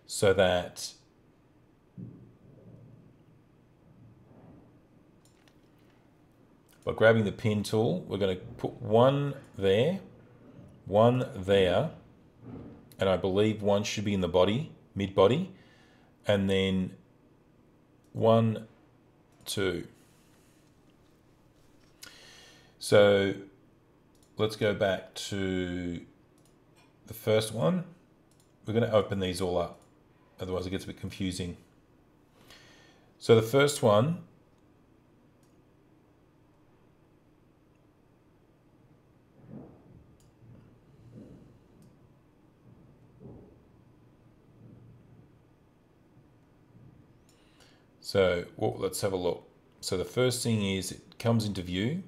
so that by grabbing the pin tool, we're going to put one there, and I believe one should be in the body, mid-body, and then 1, 2. So let's go back to the first one. We're going to open these all up, otherwise it gets a bit confusing. So the first one, so let's have a look. So the first thing is it comes into view.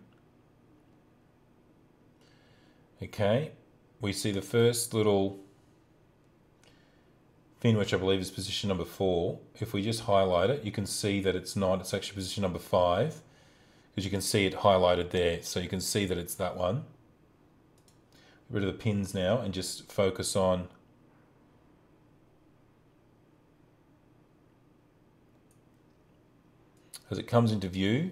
Okay, we see the first little fin, which I believe is position number 4. If we just highlight it, you can see that it's not, it's actually position number 5, because you can see it highlighted there. So you can see that it's that one. Get rid of the pins now and just focus on as it comes into view.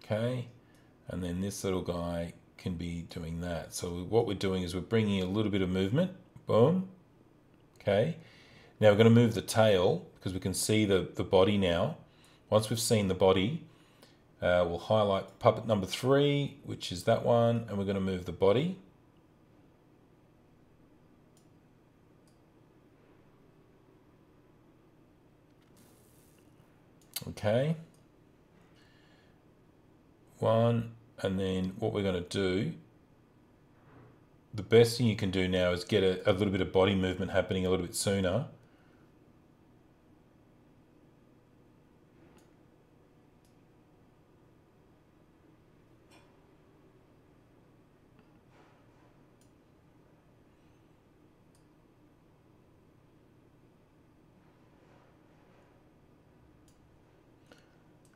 Okay, and then this little guy can be doing that. So what we're doing is we're bringing a little bit of movement. Boom. Okay, now we're going to move the tail because we can see the body now. Once we've seen the body, we'll highlight puppet number 3, which is that one, and we're going to move the body. Okay, 1, and then what we're going to do the best thing you can do now is get a little bit of body movement happening a little bit sooner.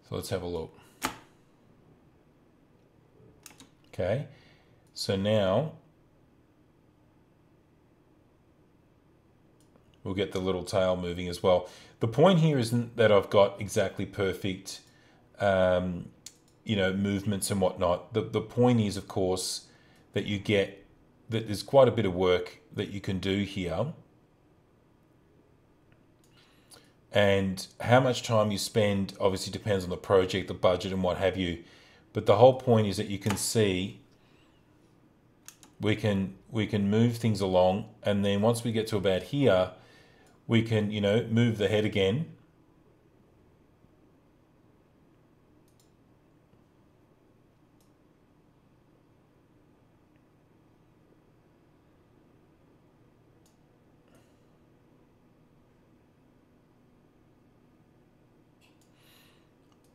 So let's have a look. Okay, so now we'll get the little tail moving as well. The point here isn't that I've got exactly perfect, movements and whatnot. The point is, of course, that you get that there's quite a bit of work that you can do here. And how much time you spend obviously depends on the project, the budget and what have you. But the whole point is that you can see we can move things along, and then once we get to about here, we can, move the head again.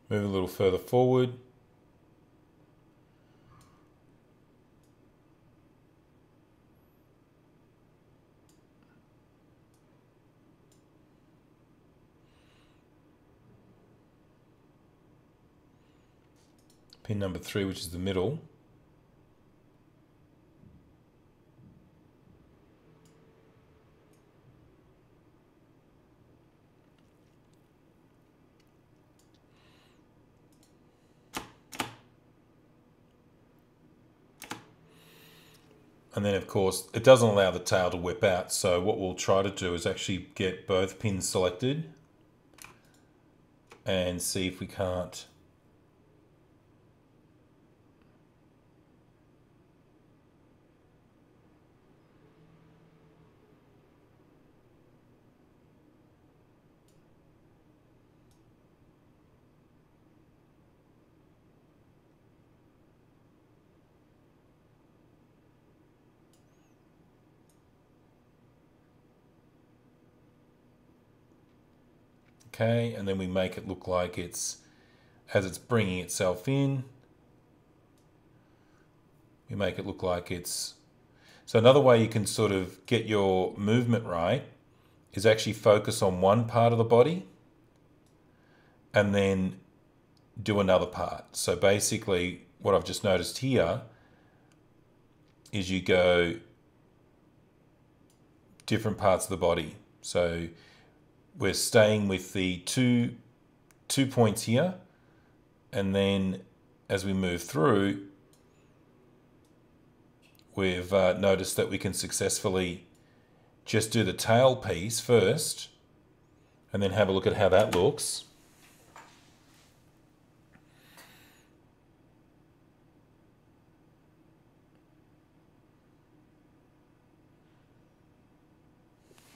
Move a little further forward. Pin number 3, which is the middle. And then of course, it doesn't allow the tail to whip out. So what we'll try to do is actually get both pins selected and see if we can't okay, and then we make it look like it's, as it's bringing itself in, we make it look like it's, so another way you can sort of get your movement right is actually focus on one part of the body and then do another part. So basically what I've just noticed here is you go different parts of the body. So we're staying with the two points here, and then as we move through, we've noticed that we can successfully just do the tail piece first and then have a look at how that looks.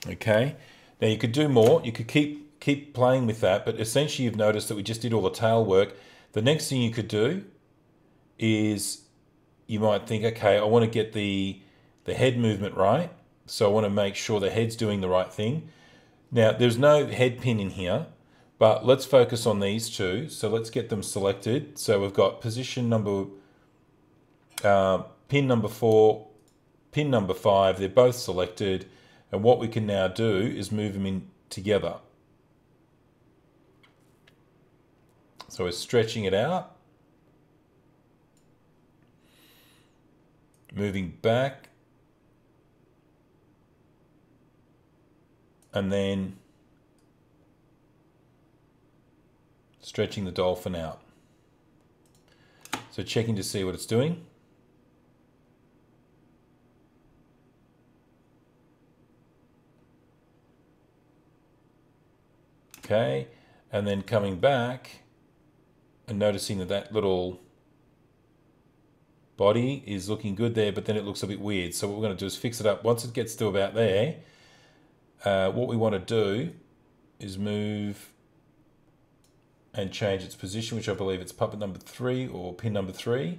Okay, now you could do more. You could keep playing with that, but essentially you've noticed that we just did all the tail work. The next thing you could do is you might think, okay, I want to get the head movement right. So I want to make sure the head's doing the right thing. Now there's no head pin in here, but let's focus on these two. So let's get them selected. So we've got position number, pin number 4, pin number 5, they're both selected. And what we can now do is move them in together. So we're stretching it out, moving back, and then stretching the dolphin out. So checking to see what it's doing. Okay, and then coming back and noticing that that little body is looking good there, but then it looks a bit weird. So what we're going to do is fix it up. Once it gets to about there, what we want to do is move and change its position, which I believe it's puppet number 3 or pin number 3.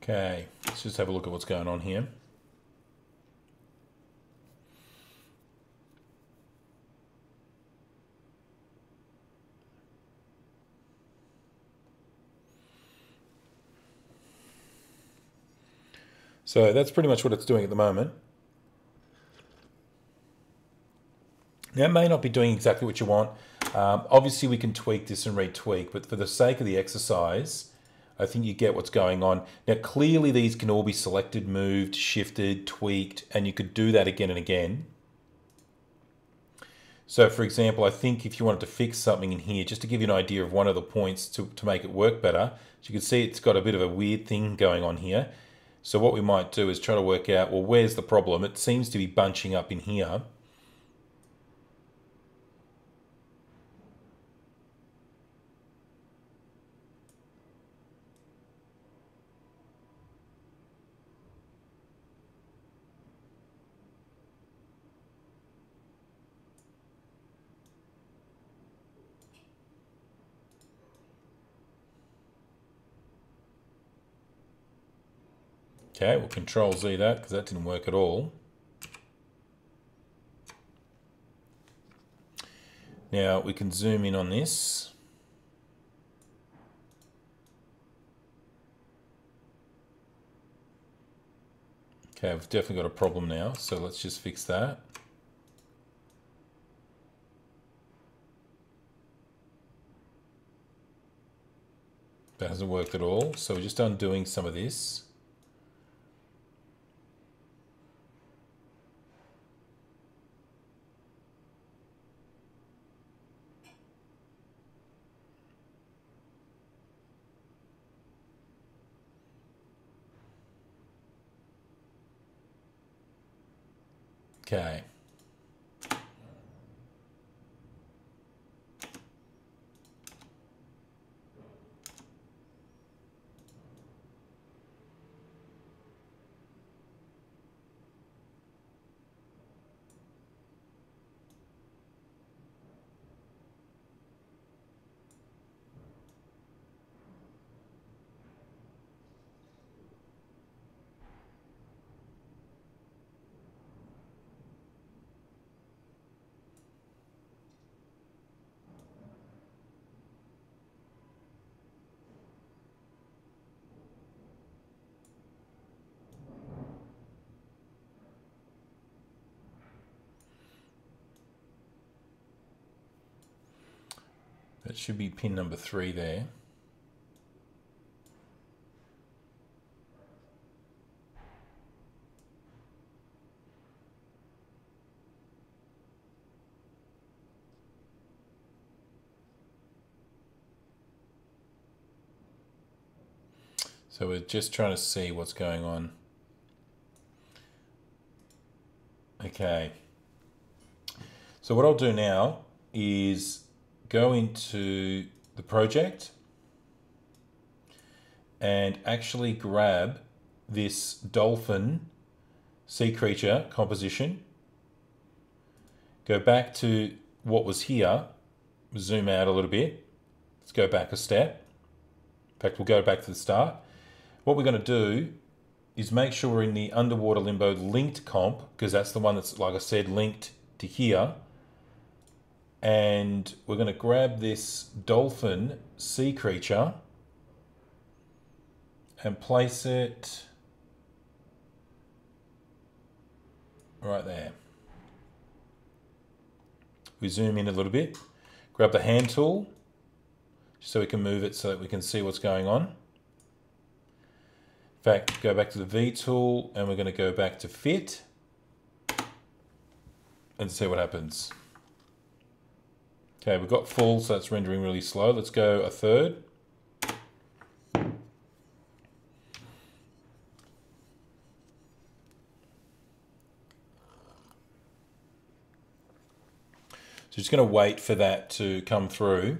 Okay, let's just have a look at what's going on here. So that's pretty much what it's doing at the moment. Now, it may not be doing exactly what you want. Obviously, we can tweak this and retweak, but for the sake of the exercise, I think you get what's going on. Now, clearly, these can all be selected, moved, shifted, tweaked, and you could do that again and again. So, for example, I think if you wanted to fix something in here, just to give you an idea of one of the points to make it work better, as you can see, it's got a bit of a weird thing going on here. So what we might do is try to work out, well, where's the problem? It seems to be bunching up in here. Okay, we'll Control Z that because that didn't work at all. Now we can zoom in on this. Okay, we've definitely got a problem now, so let's just fix that. That hasn't worked at all, so we're just undoing some of this. Okay. That should be pin number 3 there. So we're just trying to see what's going on. Okay. So what I'll do now is go into the project and actually grab this dolphin sea creature composition. Go back to what was here. Zoom out a little bit. Let's go back a step. In fact, we'll go back to the start. What we're going to do is make sure we're in the underwater limbo linked comp, because that's the one that's, like I said, linked to here. And we're going to grab this dolphin sea creature and place it right there. We zoom in a little bit, grab the hand tool so we can move it so that we can see what's going on. In fact, go back to the V tool and we're going to go back to fit and see what happens. Okay, we've got full, so that's rendering really slow. Let's go a third. So just going to wait for that to come through.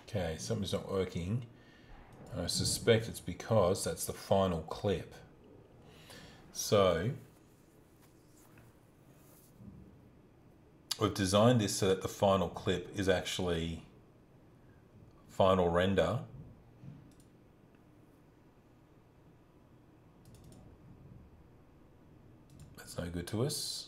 Okay, something's not working. I suspect it's because that's the final clip. So we've designed this so that the final clip is actually final render. That's no good to us.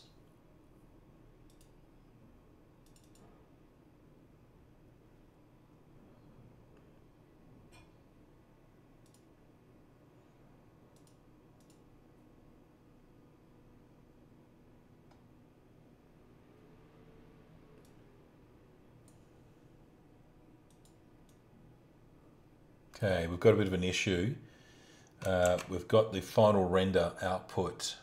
Okay, we've got a bit of an issue. We've got the final render output.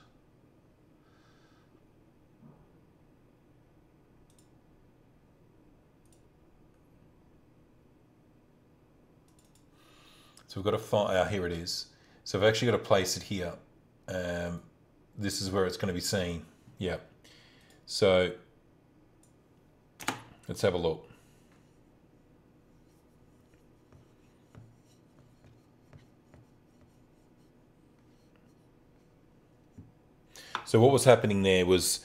So we've got to find, here it is. So I've actually got to place it here. This is where it's going to be seen. Yep. So let's have a look. So what was happening there was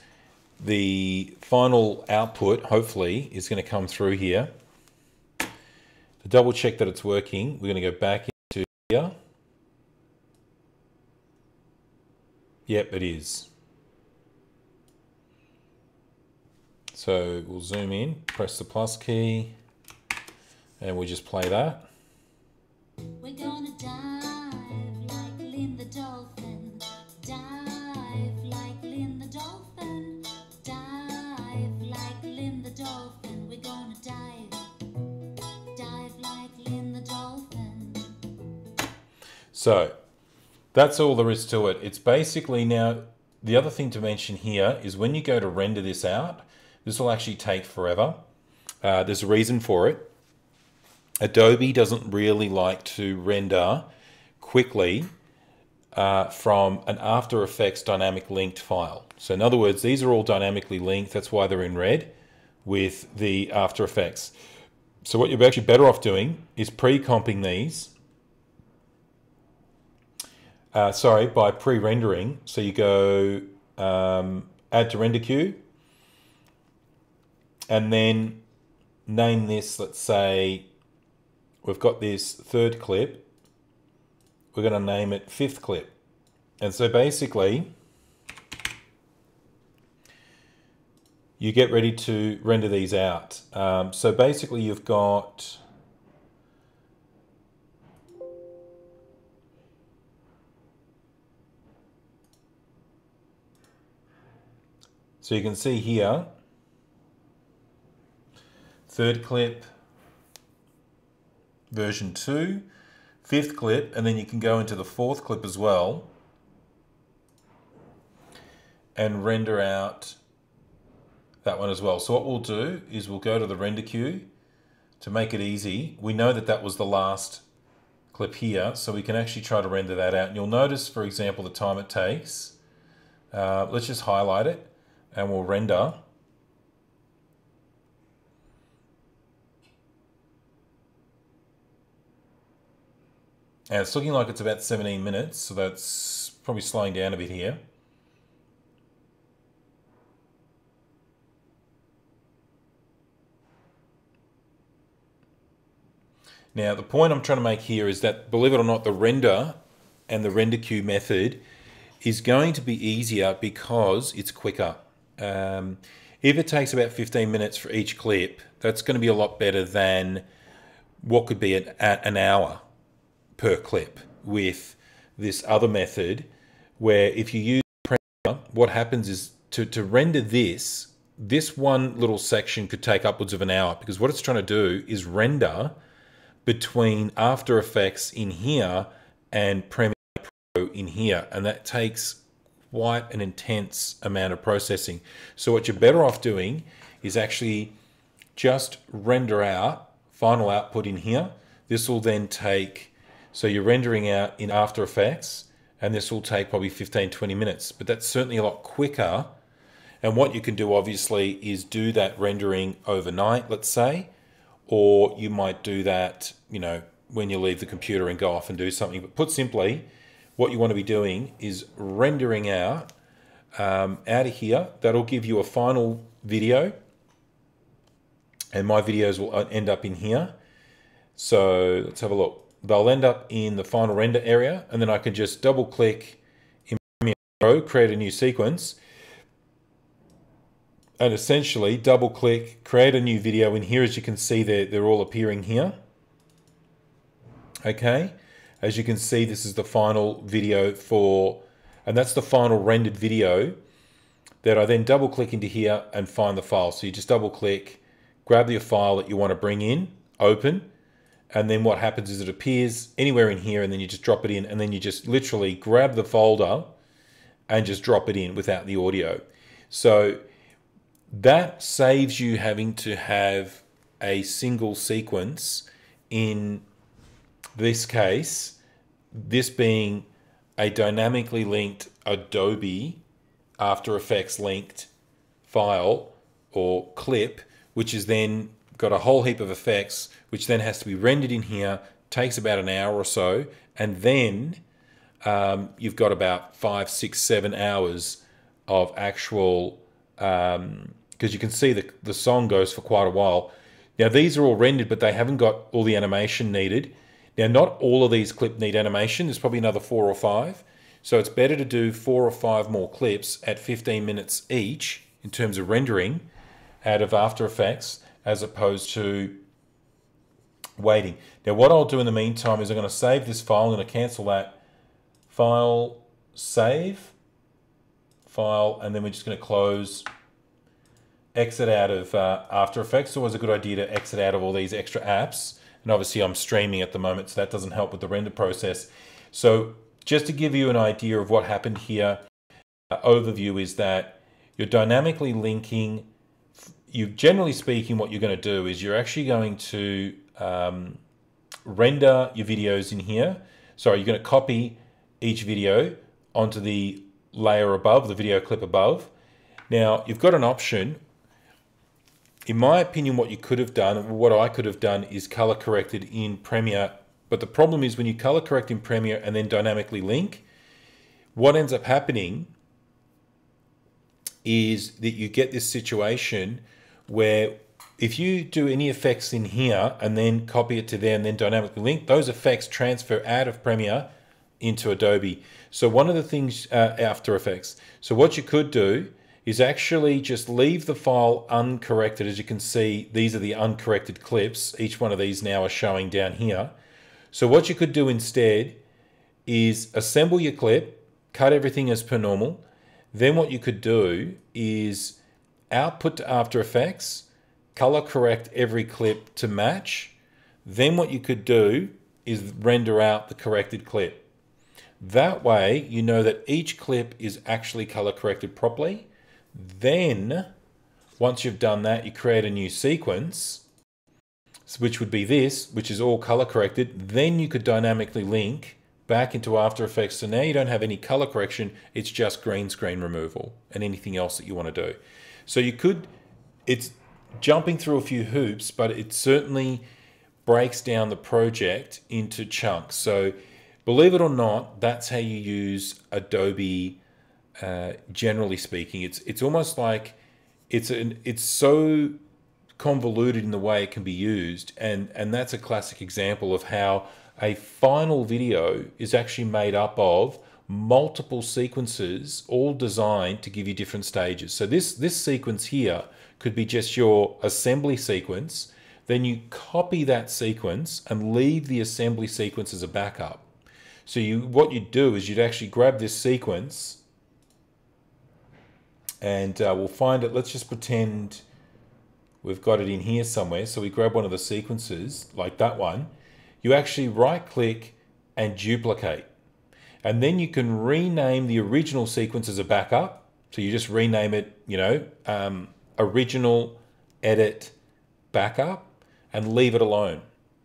the final output, hopefully, is going to come through here. To double check that it's working, we're going to go back into here. Yep, it is. So we'll zoom in, press the plus key, and we just play that. We're gonna dive like Lynn the dolphin. Dive like Lynn the dolphin. Dive like Lynn the dolphin. We're gonna dive. Dive like Lynn the dolphin. So that's all there is to it. It's basically now, the other thing to mention here is when you go to render this out, this will actually take forever. There's a reason for it. Adobe doesn't really like to render quickly from an After Effects dynamic linked file. So in other words, these are all dynamically linked. That's why they're in red with the After Effects. So what you're actually better off doing is pre-comping these. By pre-rendering. So you go add to render queue, and then name this, let's say, we've got this third clip. We're going to name it fifth clip. And so basically, you get ready to render these out. So basically you've got so you can see here, third clip, version 2, fifth clip, and then you can go into the fourth clip as well and render out that one as well. So what we'll do is we'll go to the render queue to make it easy. We know that that was the last clip here, so we can actually try to render that out. And you'll notice, for example, the time it takes. Let's just highlight it and we'll render. And it's looking like it's about 17 minutes, so that's probably slowing down a bit here. Now, the point I'm trying to make here is that, believe it or not, the render and the render queue method is going to be easier because it's quicker. If it takes about 15 minutes for each clip, that's going to be a lot better than what could be an hour per clip with this other method, where if you use Premeire, what happens is to render this one little section could take upwards of an hour, because what it's trying to do is render between After Effects in here and Premiere Pro in here, and that takes quite an intense amount of processing. So what you're better off doing is actually just render out final output in here. This will then take, so you're rendering out in After Effects, and this will take probably 15-20 minutes, but that's certainly a lot quicker. And what you can do obviously is do that rendering overnight, let's say, or you might do that, you know, when you leave the computer and go off and do something. But put simply, what you want to be doing is rendering out of here. That'll give you a final video, and my videos will end up in here. So let's have a look. They'll end up in the final render area, and then I can just double click in Premiere Pro, create a new sequence, and essentially double click, create a new video in here. As you can see, they're all appearing here. Okay, as you can see, this is the final video and that's the final rendered video that I then double click into here and find the file. So you just double click, grab the file that you want to bring in, open, and then what happens is it appears anywhere in here, and then you just drop it in, and then you just literally grab the folder and just drop it in without the audio. So that saves you having to have a single sequence. In this case, this being a dynamically linked Adobe After Effects linked file or clip, which is then got a whole heap of effects, which then has to be rendered in here, takes about an hour or so, and then you've got about 5, 6, 7 hours of actual, because you can see the song goes for quite a while. Now these are all rendered, but they haven't got all the animation needed. Now not all of these clips need animation. There's probably another 4 or 5. So it's better to do 4 or 5 more clips at 15 minutes each in terms of rendering out of After Effects, as opposed to waiting. Now what I'll do in the meantime is I'm going to save this file. I'm going to cancel that file, save, file, and then we're just going to close, exit out of After Effects. It's always a good idea to exit out of all these extra apps. And obviously I'm streaming at the moment, so that doesn't help with the render process. So just to give you an idea of what happened here, overview is that you're dynamically linking. Generally speaking, what you're going to do is you're actually going to render your videos in here. Sorry, you're going to copy each video onto the layer above, the video clip above. Now, you've got an option. In my opinion, what you could have done, what I could have done, is color corrected in Premiere. But the problem is when you color correct in Premiere and then dynamically link, what ends up happening is that you get this situation where if you do any effects in here and then copy it to there and then dynamically link, those effects transfer out of Premiere into Adobe. So one of the things, After Effects. So what you could do is actually just leave the file uncorrected. As you can see, these are the uncorrected clips. Each one of these now are showing down here. So what you could do instead is assemble your clip, cut everything as per normal. Then what you could do is output to After Effects, color correct every clip to match. Then what you could do is render out the corrected clip. That way you know that each clip is actually color corrected properly. Then once you've done that, you create a new sequence, which would be this, which is all color corrected. Then you could dynamically link back into After Effects. So now you don't have any color correction, it's just green screen removal and anything else that you want to do. So you could, it's jumping through a few hoops, but it certainly breaks down the project into chunks. So believe it or not, that's how you use Adobe. Generally speaking, it's almost like it's so convoluted in the way it can be used, and that's a classic example of how a final video is actually made up of multiple sequences, all designed to give you different stages. So this sequence here could be just your assembly sequence. Then you copy that sequence and leave the assembly sequence as a backup. So what you'd do is you'd actually grab this sequence, and we'll find it. Let's just pretend we've got it in here somewhere. So we grab one of the sequences, like that one. You actually right click and duplicate. And then you can rename the original sequence as a backup. So you just rename it, original edit backup, and leave it alone.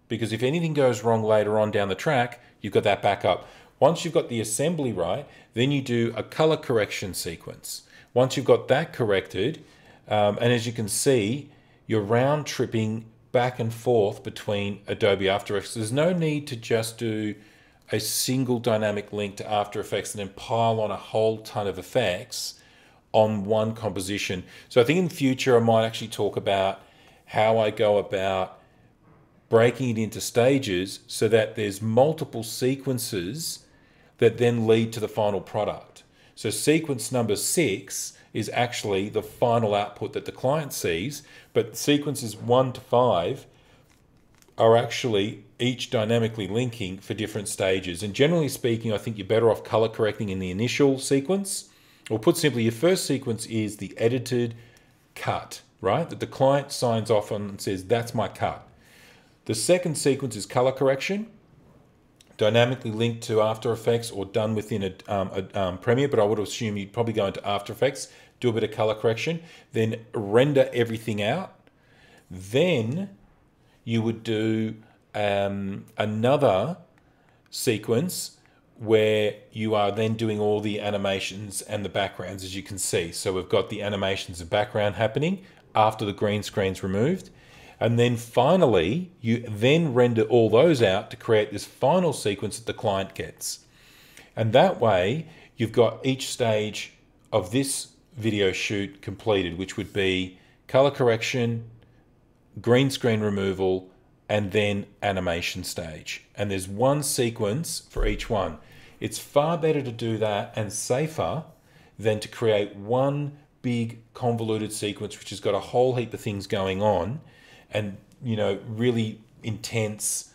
Because if anything goes wrong later on down the track, you've got that backup. Once you've got the assembly right, then you do a color correction sequence. Once you've got that corrected, and as you can see, you're round tripping back and forth between Adobe After Effects. There's no need to just do a single dynamic link to After Effects and then pile on a whole ton of effects on one composition. So I think in the future I might actually talk about how I go about breaking it into stages so that there's multiple sequences that then lead to the final product. So sequence number 6 is actually the final output that the client sees, but sequences 1 to 5 are actually each dynamically linking for different stages. And generally speaking, I think you're better off color correcting in the initial sequence. Or put simply, your first sequence is the edited cut, right? That the client signs off on and says, that's my cut. The second sequence is color correction, dynamically linked to After Effects or done within a Premeire, but I would assume you'd probably go into After Effects, do a bit of color correction, then render everything out. Then you would do another sequence where you are then doing all the animations and the backgrounds, as you can see. So we've got the animations and background happening after the green screen's removed. And then finally, you then render all those out to create this final sequence that the client gets. And that way, you've got each stage of this video shoot completed, which would be color correction, green screen removal, and then animation stage. And there's one sequence for each one. It's far better to do that and safer than to create one big convoluted sequence which has got a whole heap of things going on and, you know, really intense,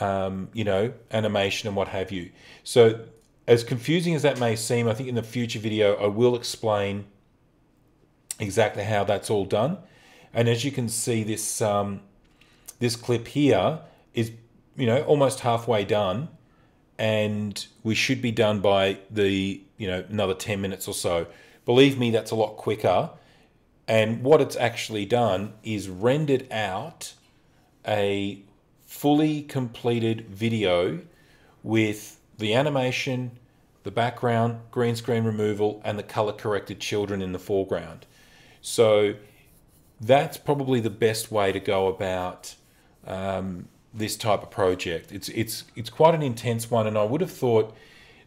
you know, animation and what have you. So as confusing as that may seem, I think in the future video I will explain exactly how that's all done. And as you can see, this this clip here is, you know, almost halfway done, and we should be done by the, you know, another 10 minutes or so. Believe me, that's a lot quicker. And what it's actually done is rendered out a fully completed video with the animation, the background, green screen removal, and the color corrected children in the foreground. So that's probably the best way to go about this type of project. It's quite an intense one, and I would have thought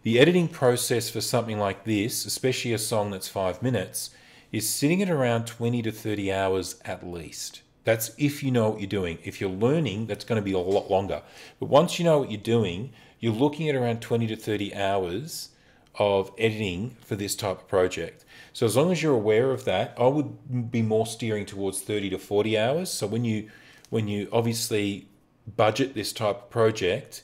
the editing process for something like this, especially a song that's 5 minutes, is sitting at around 20 to 30 hours at least. That's if you know what you're doing. If you're learning, that's going to be a lot longer. But once you know what you're doing, you're looking at around 20 to 30 hours of editing for this type of project. So as long as you're aware of that, I would be more steering towards 30 to 40 hours. So when you obviously budget this type of project,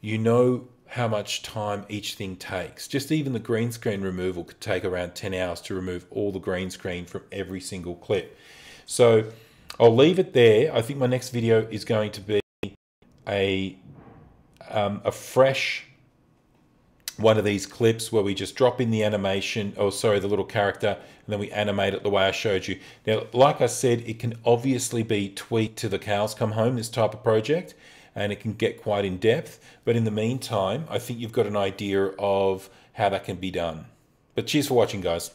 you know how much time each thing takes. Just even the green screen removal could take around 10 hours to remove all the green screen from every single clip. So I'll leave it there. I think my next video is going to be a fresh one of these clips where we just drop in the animation, oh sorry, the little character, and then we animate it the way I showed you. Now, like I said, it can obviously be tweaked to the cows come home, this type of project, and it can get quite in depth. But in the meantime, I think you've got an idea of how that can be done. But cheers for watching, guys.